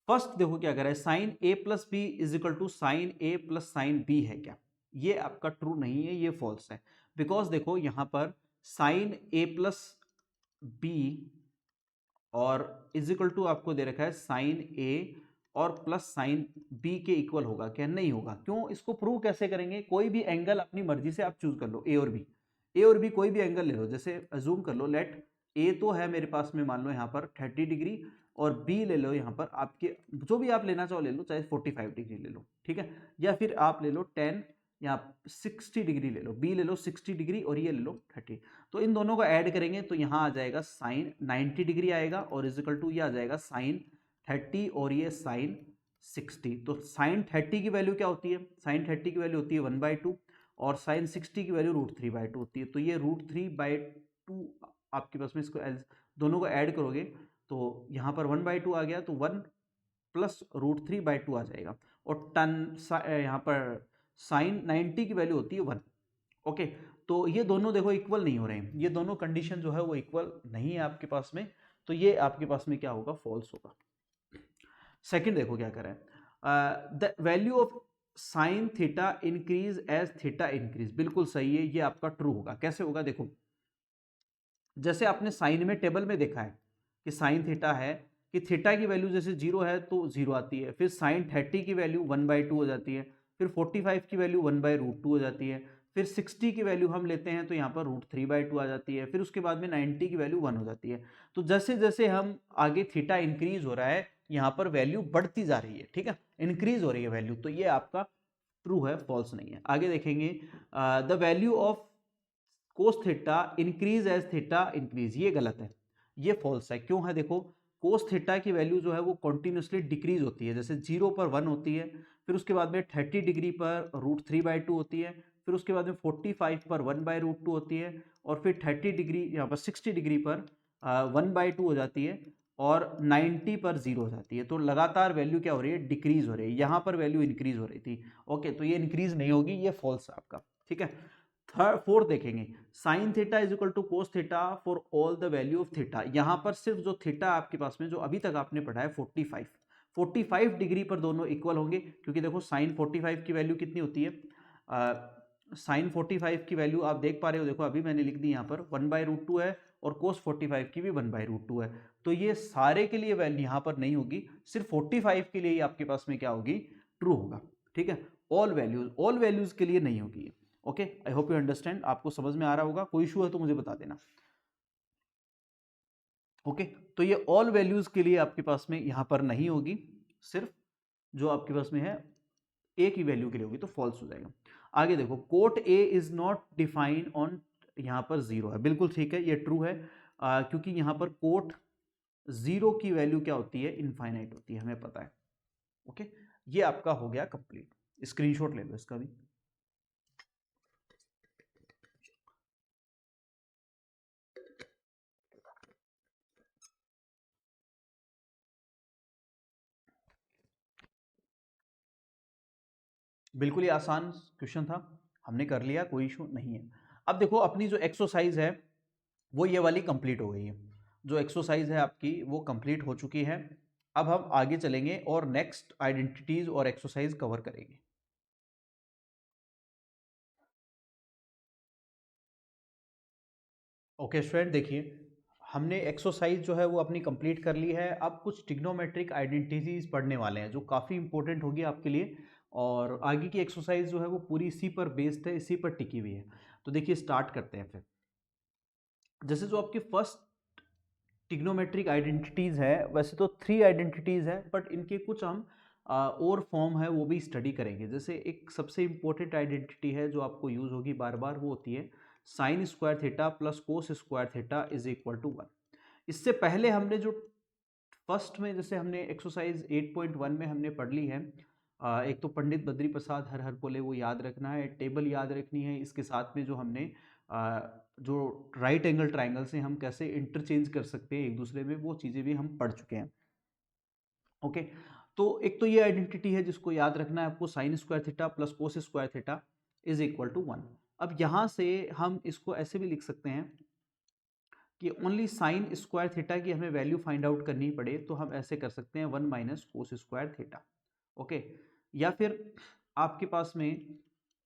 फर्स्ट देखो क्या कह रहा है, sine A plus B is equal to sine A plus sine B है क्या, ये आपका ट्रू नहीं है, ये फॉल्स है। बिकॉज देखो यहां पर साइन ए प्लस बी और इज इक्वल टू आपको दे रखा है साइन ए और प्लस साइन बी के इक्वल होगा क्या, नहीं होगा। क्यों, इसको प्रूव कैसे करेंगे, कोई भी एंगल अपनी मर्जी से आप चूज कर लो, ए और बी कोई भी एंगल ले लो, जैसे अजूम कर लो, लेट ए तो है मेरे पास में मान लो यहाँ पर 30 डिग्री, और बी ले लो यहाँ पर आपके, जो भी आप लेना चाहो ले लो, चाहे 45 डिग्री ले लो, ठीक है, या फिर आप ले लो 10 या 60 डिग्री ले लो, बी ले लो 60 डिग्री और ये ले लो 30। तो इन दोनों को ऐड करेंगे तो यहाँ आ जाएगा साइन 90 डिग्री आएगा, और इजिकल टू ये आ जाएगा साइन 30 और ये साइन 60। तो साइन 30 की वैल्यू क्या होती है, साइन 30 की वैल्यू होती है 1/2, और साइन 60 की वैल्यू √3/2 होती है। तो ये √3/2 आपके पास में, इसको दोनों को ऐड करोगे तो यहाँ पर 1/2 आ गया, तो 1 प्लस √3/2 आ जाएगा, और टन यहाँ पर साइन 90 की वैल्यू होती है 1। ओके, तो ये दोनों देखो इक्वल नहीं हो रहे हैं, ये दोनों कंडीशन जो है वो इक्वल नहीं है आपके पास में, तो ये आपके पास में क्या होगा, फॉल्स होगा। सेकंड देखो क्या कर रहा है, the value of sine theta increase as theta increase, बिल्कुल सही है, ये आपका ट्रू होगा। कैसे होगा, देखो जैसे आपने साइन में टेबल में देखा है कि साइन थीटा है, कि थीटा की वैल्यू जैसे 0 है तो 0 आती है, फिर साइन 30 की वैल्यू 1/2 हो जाती है, फिर 45 की वैल्यू 1/√2 हो जाती है, फिर 60 की वैल्यू हम लेते हैं तो यहाँ पर √3/2 आ जाती है, फिर उसके बाद में 90 की वैल्यू 1 हो जाती है। तो जैसे जैसे हम आगे थीटा इंक्रीज हो रहा है, यहाँ पर वैल्यू बढ़ती जा रही है, ठीक है, इंक्रीज हो रही है वैल्यू, तो ये आपका ट्रू है, फॉल्स नहीं है। आगे देखेंगे, the value of cos theta increase as theta increase, ये गलत है, ये फॉल्स है। क्यों है, देखो कोस थीटा की वैल्यू जो है वो कॉन्टिन्यूसली डिक्रीज होती है, जैसे 0 पर 1 होती है, फिर उसके बाद में 30 डिग्री पर √3/2 होती है, फिर उसके बाद में 45 पर 1/√2 होती है, और फिर 30 डिग्री यहाँ पर 60 डिग्री पर 1/2 हो जाती है, और 90 पर 0 हो जाती है। तो लगातार वैल्यू क्या हो रही है, डिक्रीज हो रही है, यहाँ पर वैल्यू इंक्रीज हो रही थी। ओके, तो ये इंक्रीज नहीं होगी, ये फॉल्स है आपका, ठीक है। फोर्थ देखेंगे, sine theta is equal to cos theta for all the value of theta, यहां पर सिर्फ जो थीटा आपके पास में जो अभी तक आपने पढ़ा है 45 डिग्री पर दोनों इक्वल होंगे, क्योंकि देखो साइन 45 की वैल्यू कितनी होती है, साइन 45 की वैल्यू आप देख पा रहे हो, देखो अभी मैंने लिख दी यहाँ पर 1/√2 है, और कोस 45 की भी 1/√2 है। तो ये सारे के लिए वैल्यू यहाँ पर नहीं होगी, सिर्फ 45 के लिए ही आपके पास में क्या होगी, ट्रू होगा, ठीक है। ऑल वैल्यूज के लिए नहीं होगी। Okay, I hope you understand, आपको समझ में आ रहा होगा, कोई इशू है तो मुझे बता देना। ओके, तो ये ऑल वैल्यूज के लिए आपके पास में यहां पर नहीं होगी, सिर्फ जो आपके पास में है ए की वैल्यू के लिए होगी, तो फॉल्स हो जाएगा। आगे देखो, cot A is not define on, यहां पर 0 है, बिल्कुल ठीक है, ये ट्रू है, क्योंकि यहां पर कोट जीरो की वैल्यू क्या होती है, इनफाइनाइट होती है, हमें पता है। ओके, ये आपका हो गया कंप्लीट। स्क्रीनशॉट ले लो इसका भी। बिल्कुल ही आसान क्वेश्चन था, हमने कर लिया, कोई इशू नहीं है। अब देखो अपनी जो एक्सरसाइज है वो ये वाली कंप्लीट हो गई है। जो एक्सरसाइज है आपकी वो कंप्लीट हो चुकी है। अब हम आगे चलेंगे और नेक्स्ट आइडेंटिटीज और एक्सरसाइज कवर करेंगे। ओके स्टूडेंट, देखिए हमने एक्सरसाइज जो है वो अपनी कंप्लीट कर ली है। अब कुछ ट्रिग्नोमेट्रिक आइडेंटिटीज पढ़ने वाले हैं जो काफ़ी इंपॉर्टेंट होगी आपके लिए, और आगे की एक्सरसाइज जो है वो पूरी इसी पर बेस्ड है, इसी पर टिकी हुई है। तो देखिए स्टार्ट करते हैं फिर। जैसे जो आपकी फर्स्ट ट्रिग्नोमेट्रिक आइडेंटिटीज है, वैसे तो 3 आइडेंटिटीज है, बट इनके कुछ हम और फॉर्म है वो भी स्टडी करेंगे। जैसे एक सबसे इंपॉर्टेंट आइडेंटिटी है जो आपको यूज होगी बार बार, वो होती है sine square theta plus cos square theta is equal to 1। इससे पहले हमने जो फर्स्ट में जैसे हमने एक्सरसाइज 8.1 में हमने पढ़ ली है, एक तो पंडित बद्री प्रसाद हर हर बोले वो याद रखना है, टेबल याद रखनी है, इसके साथ में जो हमने जो राइट एंगल ट्राइंगल से हम कैसे इंटरचेंज कर सकते हैं एक दूसरे में, वो चीज़ें भी हम पढ़ चुके हैं। ओके, तो एक तो ये आइडेंटिटी है जिसको याद रखना है आपको, sine square theta plus cos square theta is equal to 1। अब यहाँ से हम इसको ऐसे भी लिख सकते हैं कि ओनली साइन स्क्वायर थीटा की हमें वैल्यू फाइंड आउट करनी पड़े तो हम ऐसे कर सकते हैं 1 minus cos square theta. Okay, या फिर आपके पास में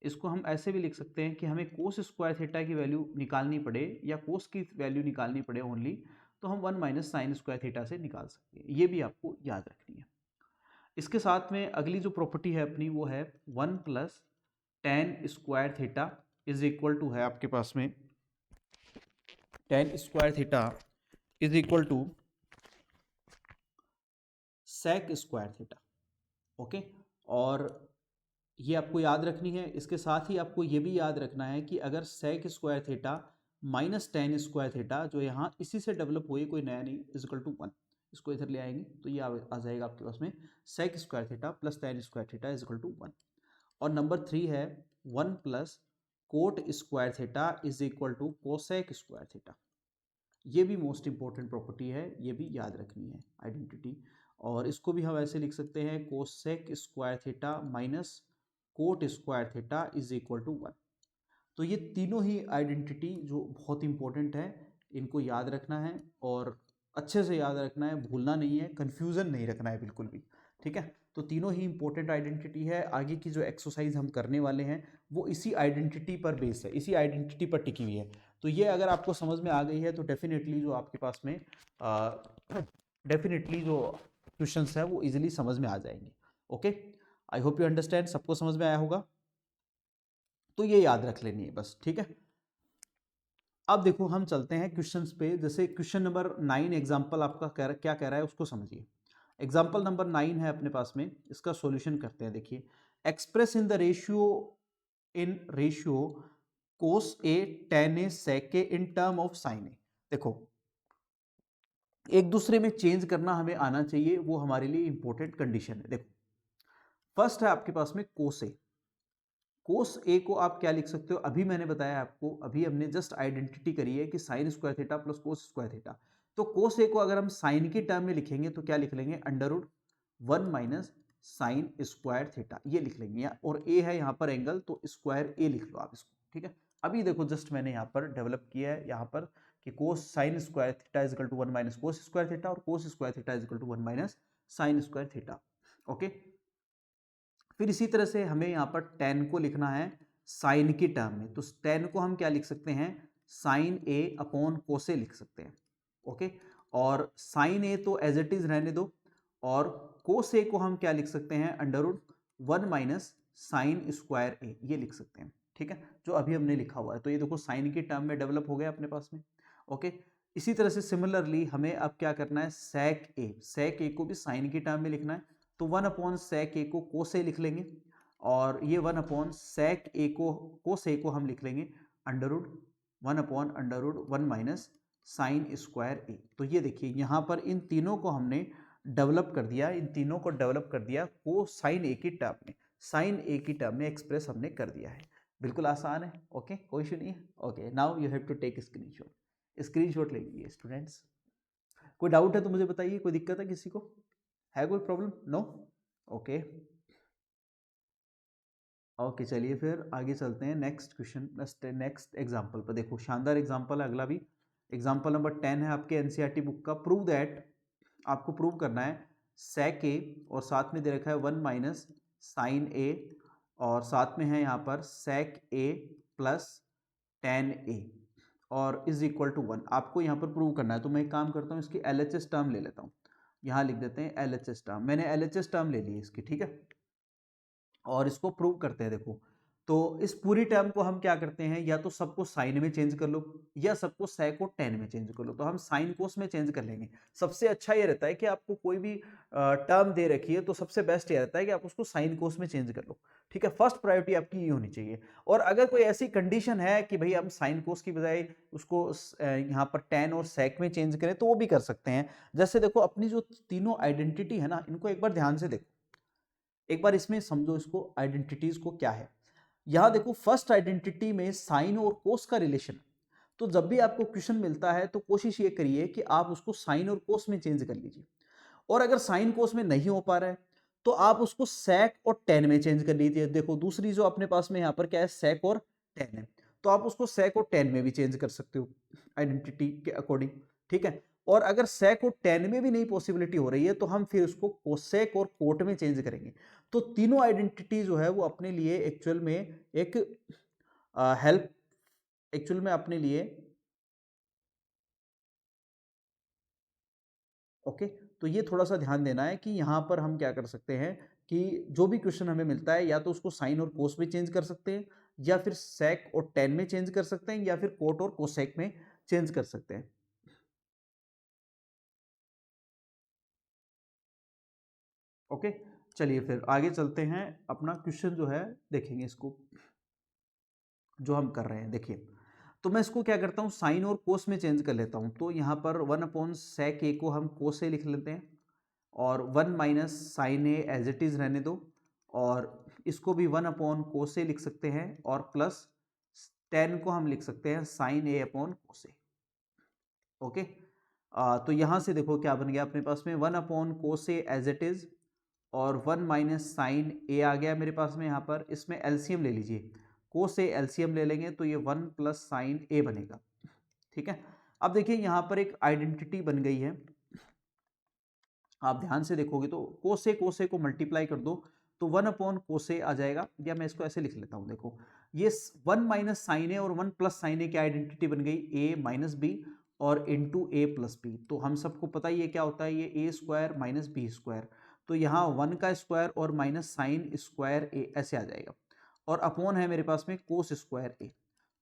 इसको हम ऐसे भी लिख सकते हैं कि हमें कोस स्क्वायर थीटा की वैल्यू निकालनी पड़े या कोस की वैल्यू निकालनी पड़े ओनली, तो हम 1 माइनस साइन स्क्वायर थीटा से निकाल सकते हैं। ये भी आपको याद रखनी है। इसके साथ में अगली जो प्रॉपर्टी है अपनी वो है 1 plus tan square theta is equal to है आपके पास में tan square theta is equal to sec square theta. Okay, और ये आपको याद रखनी है। इसके साथ ही आपको ये भी याद रखना है कि अगर sec square theta minus tan square theta, जो यहाँ इसी से डेवलप हुई, कोई नया नहीं, इजिकल टू 1, इसको इधर ले आएंगे तो ये आ जाएगा आपके पास में sec square theta plus tan square theta is equal to 1। और नंबर 3 है 1 plus cot square theta is equal to cosec square theta. ये भी मोस्ट इंपॉर्टेंट प्रॉपर्टी है, ये भी याद रखनी है आइडेंटिटी। और इसको भी हम ऐसे लिख सकते हैं cosec square theta minus cot square theta is equal to 1। तो ये तीनों ही आइडेंटिटी जो बहुत इंपॉर्टेंट है, इनको याद रखना है और अच्छे से याद रखना है, भूलना नहीं है, कन्फ्यूज़न नहीं रखना है बिल्कुल भी। ठीक है, तो तीनों ही इंपॉर्टेंट आइडेंटिटी है। आगे की जो एक्सरसाइज हम करने वाले हैं वो इसी आइडेंटिटी पर बेस है, इसी आइडेंटिटी पर टिकी हुई है। तो ये अगर आपको समझ में आ गई है तो डेफिनेटली जो आपके पास में डेफिनेटली जो क्वेश्चंस है वो इजीली समझ में आ जाएंगे। Okay, I hope you understand, सबको समझ में आया होगा। तो ये याद रख लेनी है बस, ठीक है। अब देखो हम चलते हैं क्वेश्चंस पे। जैसे क्वेश्चन नंबर 9 एग्जांपल आपका क्या कह रहा है उसको समझिए। एग्जांपल नंबर 9 है अपने पास में, इसका सॉल्यूशन करते हैं। देखिए, express in ratio cos A tan A sec A in term of sin A. देखो, एक दूसरे में चेंज करना हमें आना चाहिए, वो हमारे लिए इंपॉर्टेंट कंडीशन है। देखो, फर्स्ट है आपके पास में कोस ए। कोस ए को आप क्या लिख सकते हो, अभी मैंने बताया आपको, अभी हमने जस्ट आइडेंटिटी करी है कि sign square theta plus cos square theta. तो कोस ए को अगर हम साइन के टर्म में लिखेंगे तो क्या लिख लेंगे, under root 1 minus sign square theta, ये लिख लेंगे। और ए है यहाँ पर एंगल, तो स्क्वायर ए लिख लो आप इसको। ठीक है, अभी देखो जस्ट मैंने यहाँ पर डेवलप किया है यहाँ पर कि cos sin square theta is equal to 1 minus cos square theta और cos square theta is equal to 1 minus sign square theta. Okay, फिर इसी तरह से हमें यहाँ पर टेन को लिखना है साइन की टर्म में, तो टेन को हम क्या लिख सकते हैं, साइन ए अपॉन कोसे लिख सकते हैं। ओके, और साइन ए तो एज इट इज रहने दो, और कोस ए को हम क्या लिख सकते हैं, under root 1 minus sign square A, ये लिख सकते हैं। ठीक है, जो अभी हमने लिखा हुआ है। तो ये देखो साइन की टर्म में डेवलप हो गया अपने पास में। ओके, इसी तरह से सिमिलरली हमें अब क्या करना है, सेक ए को भी साइन की टर्म में लिखना है। तो 1 अपॉन सेक ए को कोस ए लिख लेंगे, और ये 1 अपॉन सेक ए को कोस ए को हम लिख लेंगे under root 1 upon under root 1 minus sign square A. तो ये देखिए यहाँ पर इन तीनों को हमने डेवलप कर दिया, इन तीनों को डेवलप कर दिया को साइन ए की टर्म में, साइन ए की टर्म में एक्सप्रेस हमने कर दिया है। बिल्कुल आसान है। ओके, कोई इशू नहीं है। Okay, now you have to take screenshot. Screenshot ले लीजिए स्टूडेंट्स। कोई डाउट है तो मुझे बताइए, कोई दिक्कत है किसी को, है कोई प्रॉब्लम? नो? ओके ओके, चलिए फिर आगे चलते हैं नेक्स्ट क्वेश्चन, नेक्स्ट एग्जांपल पर। देखो शानदार एग्जांपल है अगला भी। एग्जांपल नंबर 10 है आपके एनसीईआरटी बुक का। प्रूव दैट, आपको प्रूव करना है सेक ए और साथ में दे रखा है 1 माइनस साइन ए और साथ में है यहाँ पर सेक ए प्लस टेन ए और इज इक्वल टू 1। आपको यहाँ पर प्रूव करना है। तो मैं एक काम करता हूँ, इसकी एलएचएस टर्म ले लेता हूँ। यहाँ लिख देते हैं एलएचएस टर्म। मैंने एलएचएस टर्म ले ली है इसकी, ठीक है, और इसको प्रूव करते हैं। देखो तो इस पूरी टर्म को हम क्या करते हैं, या तो सबको साइन में चेंज कर लो या सबको सेक को टेन में चेंज कर लो। तो हम साइन कोस में चेंज कर लेंगे। सबसे अच्छा ये रहता है कि आपको कोई भी टर्म दे रखी है तो सबसे बेस्ट ये रहता है कि आप उसको साइन कोस में चेंज कर लो, ठीक है। फर्स्ट प्रायोरिटी आपकी ये होनी चाहिए। और अगर कोई ऐसी कंडीशन है कि भाई हम साइन कोस की बजाय उसको यहाँ पर टेन और सेक में चेंज करें तो वो भी कर सकते हैं। जैसे देखो अपनी जो तीनों आइडेंटिटी है ना, इनको एक बार ध्यान से देखो, एक बार इसमें समझो इसको, आइडेंटिटीज को क्या है। यहां देखो फर्स्ट आइडेंटिटी में साइन और कोस का रिलेशन। तो जब भी आपको क्वेश्चन मिलता है तो कोशिश ये करिए कि आप उसको साइन और कोस में चेंज कर लीजिए। और अगर साइन कोस में नहीं हो पा रहा है तो आप उसको सेक और टेन में चेंज कर लीजिए। देखो दूसरी जो अपने पास में यहाँ पर क्या है, सेक और टेन है, तो आप उसको सेक और टेन में भी चेंज कर सकते हो आइडेंटिटी के अकॉर्डिंग, ठीक है। और अगर सेक और टेन में भी नहीं पॉसिबिलिटी हो रही है तो हम फिर उसको कोसेक और कोट में चेंज करेंगे। तो तीनों आइडेंटिटी जो है वो अपने लिए एक्चुअल में एक हेल्प, एक्चुअल में अपने लिए, ओके। तो ये थोड़ा सा ध्यान देना है कि यहाँ पर हम क्या कर सकते हैं कि जो भी क्वेश्चन हमें मिलता है या तो उसको साइन और कोस में चेंज कर सकते हैं या फिर सेक और टेन में चेंज कर सकते हैं या फिर कोट और कोसेक में चेंज कर सकते हैं। ओके, चलिए फिर आगे चलते हैं। अपना क्वेश्चन जो है देखेंगे इसको जो हम कर रहे हैं। देखिए तो मैं इसको क्या करता हूँ, साइन और कोस में चेंज कर लेता हूँ। तो यहाँ पर 1/sec a को हम कोस ए लिख लेते हैं और 1 minus sine A as it is रहने दो और इसको भी 1/cos a लिख सकते हैं और प्लस 10 को हम लिख सकते हैं साइन ए अपॉन कोस ए। ओके, तो यहाँ से देखो क्या बन गया अपने पास में 1/cos a as it is और 1 माइनस साइन ए आ गया मेरे पास में। यहाँ पर इसमें एलसीएम ले लीजिए, कोस ए एलसीएम ले लेंगे तो ये 1 प्लस साइन ए बनेगा, ठीक है। अब देखिए यहाँ पर एक आइडेंटिटी बन गई है, आप ध्यान से देखोगे तो कोसे को मल्टीप्लाई कर दो तो 1/cos a आ जाएगा। या मैं इसको ऐसे लिख लेता हूँ, देखो ये 1 माइनस साइन ए और 1 प्लस साइन ए की आइडेंटिटी बन गई ए माइनस बी और इंटू ए प्लस बी। तो हम सबको पता ही है क्या होता है, ये ए स्क्वायर माइनस बी स्क्वायर। तो यहाँ 1 का स्क्वायर और माइनस साइन स्क्वायर ए ऐसे आ जाएगा और अपॉन है मेरे पास में कोस स्क्वायर ए।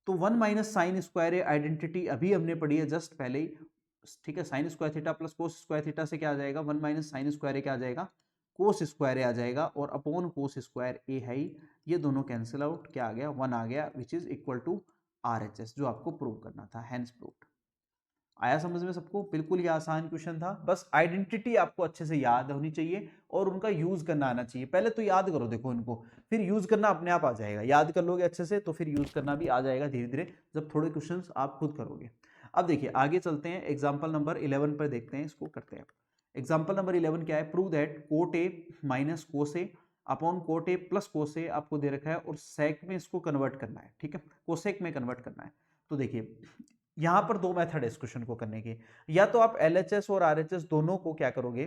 तो 1 माइनस साइन स्क्वायर ए आइडेंटिटी अभी हमने पढ़ी है जस्ट पहले ही, ठीक है। Sine square theta plus cos square theta से क्या आ जाएगा, 1 माइनस साइन स्क्वायर ए क्या आ जाएगा, कोस स्क्वायर ए आ जाएगा और अपॉन कोस स्क्वायर ए है ही। ये दोनों कैंसिल आउट, क्या आ गया 1 आ गया which is equal to RHS, जो आपको प्रूव करना था। Hence proved. आया समझ में सबको? बिल्कुल ये आसान क्वेश्चन था, बस आइडेंटिटी आपको अच्छे से याद होनी चाहिए और उनका यूज करना आना चाहिए। पहले तो याद करो देखो इनको, फिर यूज करना अपने आप आ जाएगा। याद कर लोगे अच्छे से तो फिर यूज करना भी आ जाएगा धीरे धीरे, जब थोड़े क्वेश्चंस आप खुद करोगे। अब देखिए आगे चलते हैं, एग्जाम्पल नंबर 11 पर देखते हैं, इसको करते हैं। एग्जाम्पल नंबर 11 क्या है, prove that cot A minus cos A upon cot A plus cos A आपको दे रखा है और सेक में इसको कन्वर्ट करना है, ठीक है, कोसेक में कन्वर्ट करना है। तो देखिए यहां पर दो मेथड है इस क्वेश्चन को करने के। या तो आप एलएचएस और आरएचएस दोनों को क्या करोगे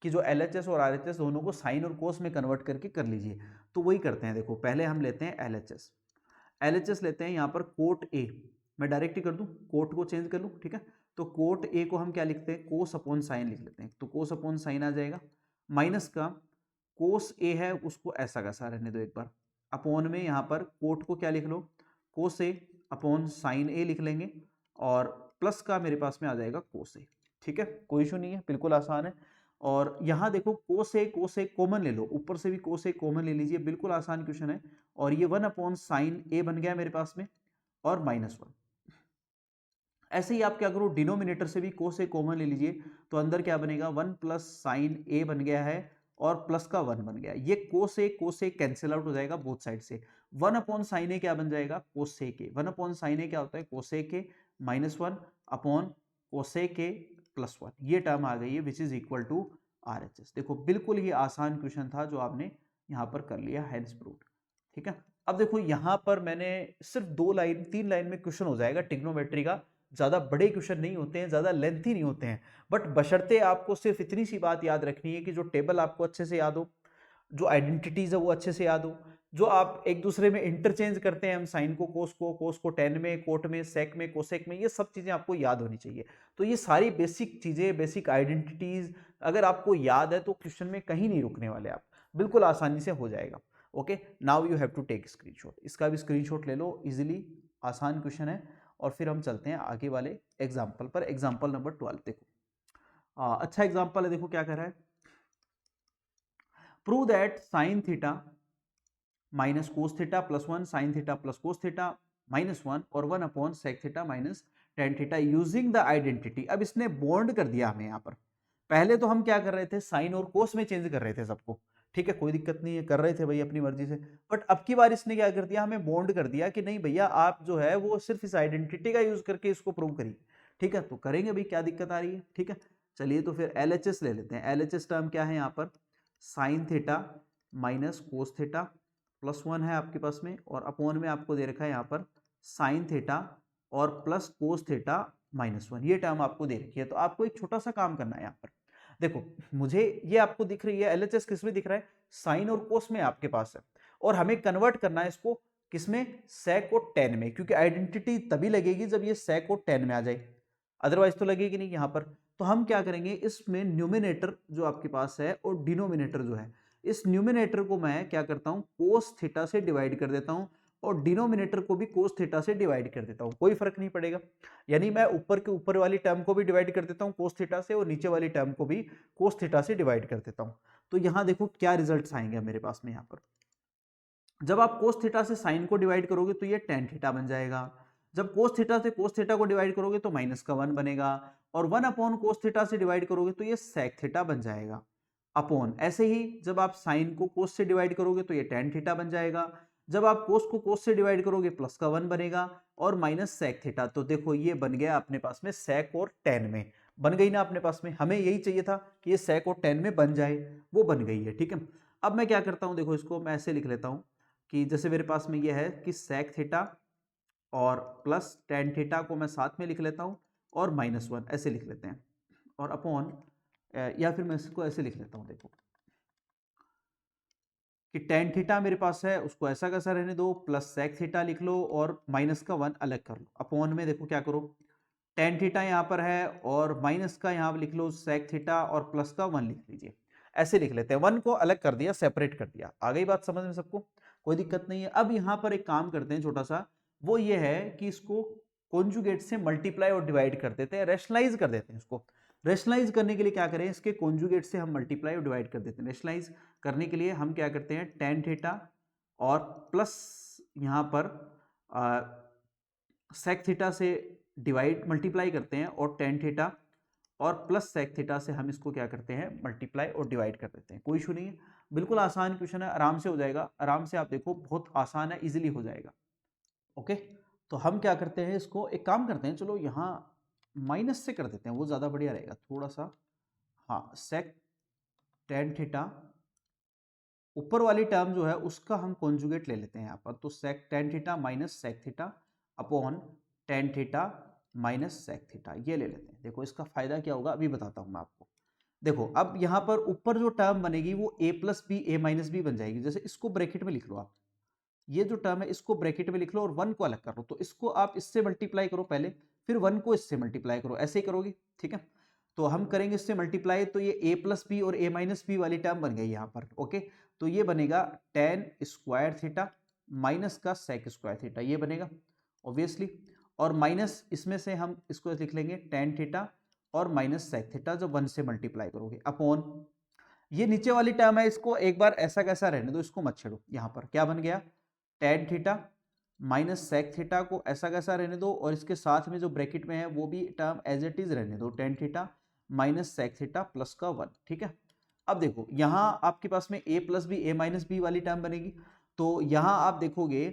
कि जो एलएचएस और आरएचएस दोनों को साइन और कोस में कन्वर्ट करके कर लीजिए। तो वही करते हैं। देखो पहले हम लेते हैं एलएचएस, एलएचएस लेते हैं यहाँ पर कोट ए। मैं डायरेक्ट ही कर दूं, कोट को चेंज कर लूं, ठीक है। तो कोट ए को हम क्या लिखते हैं, कोस अपॉन साइन लिख लेते हैं। तो कोस अपॉन साइन आ जाएगा, माइनस का कोस ए है उसको ऐसा कैसा रहने दो एक बार, अपॉन में यहाँ पर कोट को क्या लिख लो, कोस ए अपॉन साइन ए लिख लेंगे और प्लस का मेरे पास में आ जाएगा कोस ए, ठीक है। कोई इशू नहीं है, बिल्कुल आसान है। और यहाँ देखो कोस ए कॉमन ले लो, ऊपर से भी कोस ए कॉमन ले लीजिए, बिल्कुल आसान क्वेश्चन है। और ये 1/sin a बन गया मेरे पास में और -1। ऐसे ही आप क्या करो, डिनोमिनेटर से भी कोस ए कॉमन ले लीजिए, तो अंदर क्या बनेगा, 1 प्लस साइन ए बन गया है और प्लस का 1 बन गया। ये कोस ए कैंसिल आउट हो जाएगा बोथ साइड से। 1 अपॉन साइन ए क्या बन जाएगा, cosec A. 1 upon sine A क्या होता है, cosec A minus 1 upon cosec A plus 1। ये टर्म आ गई है which is equal to RHS। देखो बिल्कुल ही आसान क्वेश्चन था जो आपने यहाँ पर कर लिया, हैंस प्रूव्ड। ठीक है, अब देखो यहाँ पर मैंने सिर्फ 2 लाइन 3 लाइन में क्वेश्चन हो जाएगा ट्रिग्नोमेट्री का। ज्यादा बड़े क्वेश्चन नहीं होते हैं, ज्यादा लेंथी नहीं होते हैं, बट बशर्ते आपको सिर्फ इतनी सी बात याद रखनी है कि जो टेबल आपको अच्छे से याद हो, जो आइडेंटिटीज है वो अच्छे से याद हो, जो आप एक दूसरे में इंटरचेंज करते हैं, हम साइन को कोस को टेन में, कोट में, सेक में, कोसेक में, ये सब चीजें आपको याद होनी चाहिए। तो ये सारी बेसिक चीजें, बेसिक आइडेंटिटीज अगर आपको याद है तो क्वेश्चन में कहीं नहीं रुकने वाले आप, बिल्कुल आसानी से हो जाएगा। Okay, now you have to take screenshot. इसका भी स्क्रीनशॉट ले लो, इजीली आसान क्वेश्चन है। और फिर हम चलते हैं आगे वाले एग्जाम्पल पर। एग्जाम्पल नंबर 12 देखो, अच्छा एग्जाम्पल है, देखो क्या कह रहा है। Prove that sine theta minus cos theta plus 1 sine theta plus cos theta minus 1 और 1 upon sec theta minus tan theta using the identity. अब इसने बॉन्ड कर दिया हमें यहाँ पर। पहले तो हम क्या कर रहे थे, साइन और कोस में चेंज कर रहे थे सबको, ठीक है, कोई दिक्कत नहीं है, कर रहे थे भाई अपनी मर्जी से। बट अब की बार इसने क्या कर दिया, हमें बॉन्ड कर दिया कि नहीं भैया आप जो है वो सिर्फ इस आइडेंटिटी का यूज करके इसको प्रूव करिए। ठीक है, तो करेंगे भाई, क्या दिक्कत आ रही है। ठीक है, चलिए तो फिर LHS ले लेते हैं। LHS टर्म क्या है यहाँ पर, sign theta minus cos theta plus 1 है आपके पास में, और अपॉन में आपको दे रखा है यहाँ पर साइन थीटा और प्लस कोस थीटा माइनस 1। ये टर्म आपको दे रखी है। तो आपको एक छोटा सा काम करना है यहाँ पर। देखो मुझे ये आपको दिख रही है, LHS किस में दिख रहा है, साइन और कोस में आपके पास है, और हमें कन्वर्ट करना है इसको किसमें, सेक और टेन में, क्योंकि आइडेंटिटी तभी लगेगी जब ये सेक और टेन में आ जाए, अदरवाइज तो लगेगी नहीं यहाँ पर। तो हम क्या करेंगे, इसमें न्यूमिनेटर जो आपके पास है और डिनोमिनेटर जो है, इस न्यूमिनेटर को मैं क्या करता हूं, कोस थीटा से डिवाइड कर देता हूं, और डिनोमिनेटर को भी कोस थीटा से डिवाइड कर देता हूं, कोई फर्क नहीं पड़ेगा। यानी मैं ऊपर के ऊपर वाली टर्म को भी डिवाइड कर देता हूं कोस थीटा से, और नीचे वाली टर्म को भी कोस थीटा से डिवाइड कर देता हूं। तो यहां देखो क्या रिजल्ट्स आएंगे मेरे पास में। यहां पर जब आप कोस थीटा से साइन को डिवाइड करोगे तो ये टेन थीटा बन जाएगा। जब कोस थीटा से कोस थीटा को डिवाइड करोगे तो माइनस का 1 बनेगा, और 1 अपॉन कोस थीटा से डिवाइड करोगे तो ये सेक थीटा बन जाएगा। अपॉन ऐसे ही जब आप साइन को कोस से डिवाइड करोगे तो ये टेन थीटा बन जाएगा। जब आप कोस को कोस से डिवाइड करोगे प्लस का 1 बनेगा, और माइनस सेक थीटा। तो देखो ये बन गया अपने पास में सेक और टेन में, बन गई ना अपने पास में। हमें यही चाहिए था कि ये सेक और टेन में बन जाए, वो बन गई है। ठीक है, अब मैं क्या करता हूं, देखो इसको मैं ऐसे लिख लेता हूं कि जैसे मेरे पास में ये है कि सेक थीटा और प्लस टेन थीटा को मैं साथ में लिख लेता हूं, और माइनस 1 ऐसे लिख लेते हैं, और अपॉन, या फिर मैं इसको ऐसे लिख लेता हूं, देखो कि टेन थीटा मेरे पास है उसको ऐसा कैसा रहने दो, प्लस सेक थीटा लिख लो और माइनस का 1 अलग कर लो। अपॉन में देखो क्या करो, टेन थीटा यहाँ पर है और माइनस का यहाँ लिख लो सेक थीटा, और प्लस का 1 लिख लीजिए। ऐसे लिख लेते हैं, 1 को अलग कर दिया, सेपरेट कर दिया। आ गई बात समझ में सबको, कोई दिक्कत नहीं है। अब यहाँ पर एक काम करते हैं छोटा सा, वो ये है कि इसको कॉन्जुगेट से मल्टीप्लाई और डिवाइड कर देते हैं, रेशनलाइज कर देते हैं इसको। रेशनलाइज करने के लिए क्या करें, इसके कॉन्जुगेट से हम मल्टीप्लाई और डिवाइड कर देते हैं। रेशनलाइज करने के लिए हम क्या करते हैं, टेन थीटा और प्लस यहाँ पर सेक थीटा से डिवाइड मल्टीप्लाई करते हैं, और टेन थीटा और प्लस सेक थीटा से हम इसको क्या करते हैं, मल्टीप्लाई और डिवाइड कर देते हैं। कोई इशू नहीं है, बिल्कुल आसान क्वेश्चन है, आराम से हो जाएगा। आराम से आप देखो, बहुत आसान है, इजीली हो जाएगा। ओके, तो हम क्या करते हैं, इसको एक काम करते हैं, चलो यहाँ माइनस से कर देते हैं, वो ज़्यादा बढ़िया रहेगा थोड़ा सा। हाँ, सेक टेन थीटा ऊपर वाली टर्म जो है उसका हम कॉन्जुगेट ले लेते हैं यहाँ पर। तो sec tan theta minus sec theta upon tan theta minus sec theta, ये ले लेते हैं। देखो इसका फायदा क्या होगा अभी बताता हूँ मैं आपको। देखो अब यहाँ पर ऊपर जो टर्म बनेगी वो a plus B A minus B बन जाएगी। जैसे इसको ब्रैकेट में लिख लो आप, ये जो टर्म है इसको ब्रैकेट में लिख लो और 1 को अलग कर लो। तो इसको आप इससे मल्टीप्लाई करो पहले, फिर 1 को इससे मल्टीप्लाई करो, ऐसे ही करोगे। ठीक है, तो हम करेंगे इससे मल्टीप्लाई, तो ये a प्लस बी और a माइनस बी वाली टर्म बन गई यहाँ पर। ओके, तो ये बनेगा टेन स्क्वायर थीटा माइनस का सेक स्क्वायर थीटा, ये बनेगा ऑब्वियसली। और माइनस इसमें से हम इसको लिख लेंगे टेन थीटा और माइनस सेक थीटा, जब 1 से मल्टीप्लाई करोगे, अपॉन ये नीचे वाली टर्म है, इसको एक बार ऐसा कैसा रहने दो, इसको मत छेड़ो। यहाँ पर क्या बन गया, tan theta minus sec theta को ऐसा कैसा रहने दो, और इसके साथ में जो ब्रैकेट में है वो भी टर्म एज इट इज रहने दो, tan theta minus sec theta plus का 1। ठीक है, अब देखो यहाँ आपके पास में a plus B, A minus B वाली टर्म बनेगी। तो यहाँ आप देखोगे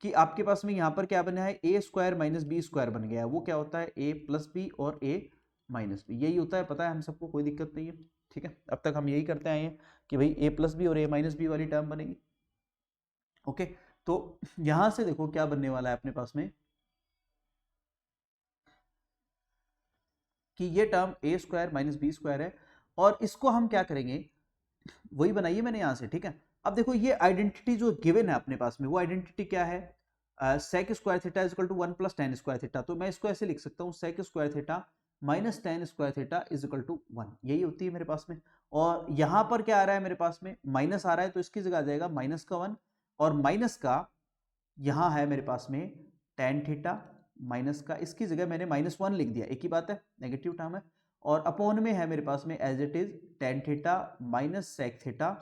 कि आपके पास में यहाँ पर क्या बना है, ए स्क्वायर माइनस बी स्क्वायर बन गया है। वो क्या होता है, ए प्लस बी और ए माइनस बी, यही होता है, पता है हम सबको, कोई दिक्कत नहीं है। ठीक है, अब तक हम यही करते आए हैं कि भाई ए प्लस बी और ए माइनस बी वाली टर्म बनेगी। ओके, तो यहां से देखो क्या बनने वाला है अपने पास में, कि ये टर्म ए स्क्वायर माइनस बी स्क्वायर है, और इसको हम क्या करेंगे, वही बनाइए मैंने यहां से। ठीक है, अब देखो ये आइडेंटिटी जो गिवन है अपने पास में, वो आइडेंटिटी क्या है, sec square theta is equal to 1 plus tan square theta. तो मैं इसको ऐसे लिख सकता हूँ, sec square theta minus tan square theta is equal to 1, यही होती है मेरे पास में। और यहां पर क्या आ रहा है मेरे पास में, माइनस आ रहा है, तो इसकी जगह आ जाएगा माइनस का 1, और माइनस का यहाँ है मेरे पास में टेन थीटा, माइनस का इसकी जगह मैंने माइनस 1 लिख दिया, एक ही बात है, नेगेटिव टर्म है। और अपॉन में है मेरे पास में as it is tan theta minus sec theta,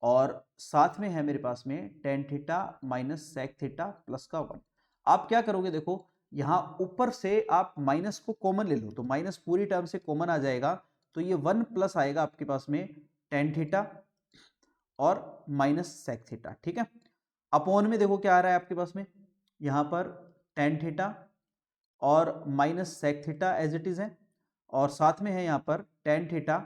और साथ में है मेरे पास में tan theta minus sec theta plus का 1। आप क्या करोगे, देखो यहाँ ऊपर से आप माइनस को कॉमन ले लो, तो माइनस पूरी टर्म से कॉमन आ जाएगा, तो ये 1 प्लस आएगा आपके पास में टेन थीटा और माइनस सेक थीटा। ठीक है, अपॉन में देखो क्या आ रहा है आपके पास में, यहाँ पर टेन थीटा और minus sec theta as it is है, और साथ में है यहाँ पर tan theta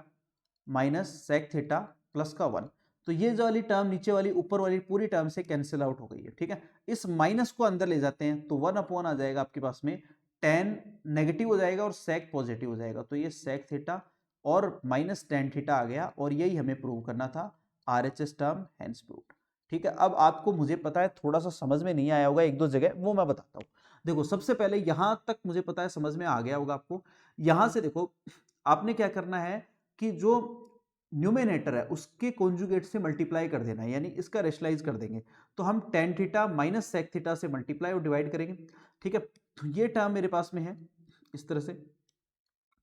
minus sec theta plus का 1। तो ये जो वाली टर्म नीचे वाली ऊपर वाली पूरी टर्म से कैंसिल आउट हो गई है। ठीक है, इस माइनस को अंदर ले जाते हैं, तो 1 अपॉन आ जाएगा आपके पास में, टेन नेगेटिव हो जाएगा और सेक पॉजिटिव हो जाएगा, तो ये सेक थीटा और माइनस टेन थीटा आ गया, और यही हमें प्रूव करना था, RHS टर्म हैंस प्रूव्ड। ठीक है, अब आपको मुझे पता है थोड़ा सा समझ में नहीं आया होगा एक दो जगह, वो मैं बताता हूँ। देखो सबसे पहले यहां तक मुझे पता है समझ में आ गया होगा आपको। यहां से देखो आपने क्या करना है कि जो न्यूमिनेटर है उसके कॉन्जुगेट से मल्टीप्लाई कर देना है, यानी इसका रेशनलाइज कर देंगे। तो हम tan theta minus sec theta से मल्टीप्लाई और डिवाइड करेंगे। ठीक है, तो ये टर्म मेरे पास में है इस तरह से,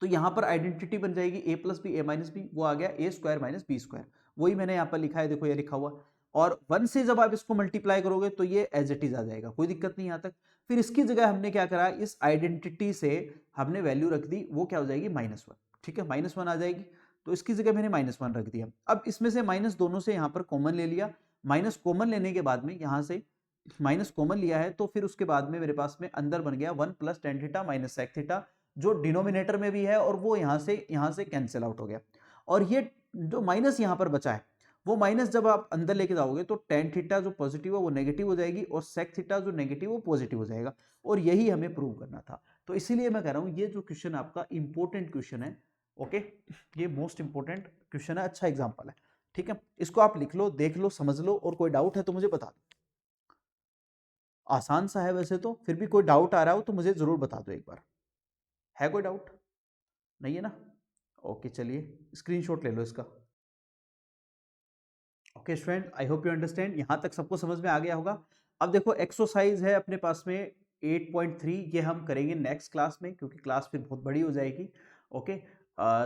तो यहां पर आइडेंटिटी बन जाएगी ए plus B A minus B, वो आ गया ए स्क्वायर माइनस बी स्क्वायर, वही मैंने यहाँ पर लिखा है, देखो ये लिखा हुआ। और 1 से जब आप इसको मल्टीप्लाई करोगे तो ये एज इट इज आ जाएगा, कोई दिक्कत नहीं यहाँ तक। फिर इसकी जगह हमने क्या करा, इस आइडेंटिटी से हमने वैल्यू रख दी, वो क्या हो जाएगी -1। ठीक है, -1 आ जाएगी, तो इसकी जगह मैंने -1 रख दिया। अब इसमें से माइनस दोनों से यहाँ पर कॉमन ले लिया, माइनस कॉमन लेने के बाद में यहाँ से माइनस कॉमन लिया है, तो फिर उसके बाद में मेरे पास में अंदर बन गया 1 plus tan theta minus sec theta, जो डिनोमिनेटर में भी है, और वो यहाँ से कैंसिल आउट हो गया। और ये जो माइनस यहाँ पर बचा है, वो माइनस जब आप अंदर लेके जाओगे तो टेन थीटा जो पॉजिटिव है वो नेगेटिव हो जाएगी, और सेक थीटा जो नेगेटिव वो पॉजिटिव हो जाएगा, और यही हमें प्रूव करना था। तो इसीलिए मैं कह रहा हूँ ये जो क्वेश्चन आपका इंपॉर्टेंट क्वेश्चन है, ओके, ये मोस्ट इंपॉर्टेंट क्वेश्चन है, अच्छा एग्जाम्पल है। ठीक है, इसको आप लिख लो, देख लो, समझ लो, और कोई डाउट है तो मुझे बता दो। आसान सा है वैसे तो, फिर भी कोई डाउट आ रहा हो तो मुझे जरूर बता दो एक बार। है कोई डाउट? नहीं है ना? ओके, चलिए स्क्रीनशॉट ले लो इसका। Okay student, I hope you understand, यहाँ तक सबको समझ में आ गया होगा। अब देखो एक्सरसाइज है अपने पास में 8.3, ये हम करेंगे नेक्स्ट क्लास में, क्योंकि क्लास फिर बहुत बड़ी हो जाएगी। ओके,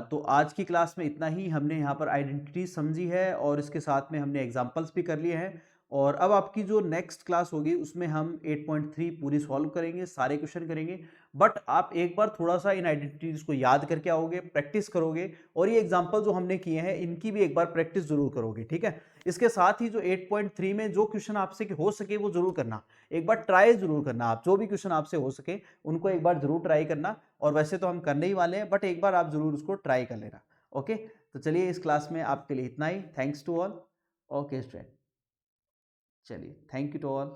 तो आज की क्लास में इतना ही, हमने यहाँ पर आइडेंटिटी समझी है, और इसके साथ में हमने एग्जांपल्स भी कर लिए हैं। और अब आपकी जो नेक्स्ट क्लास होगी उसमें हम 8.3 पूरी सॉल्व करेंगे, सारे क्वेश्चन करेंगे। बट आप एक बार थोड़ा सा इन आइडेंटिटीज को याद करके आओगे, प्रैक्टिस करोगे, और ये एग्जाम्पल जो हमने किए हैं इनकी भी एक बार प्रैक्टिस जरूर करोगे। ठीक है, इसके साथ ही जो 8.3 में जो क्वेश्चन आपसे हो सके वो जरूर करना, एक बार ट्राई जरूर करना, आप जो भी क्वेश्चन आपसे हो सके उनको एक बार जरूर ट्राई करना। और वैसे तो हम करने ही वाले हैं, बट एक बार आप जरूर उसको ट्राई कर लेना। ओके, तो चलिए इस क्लास में आपके लिए इतना ही। Thanks to all. Okay student, चलिए थैंक यू टू ऑल।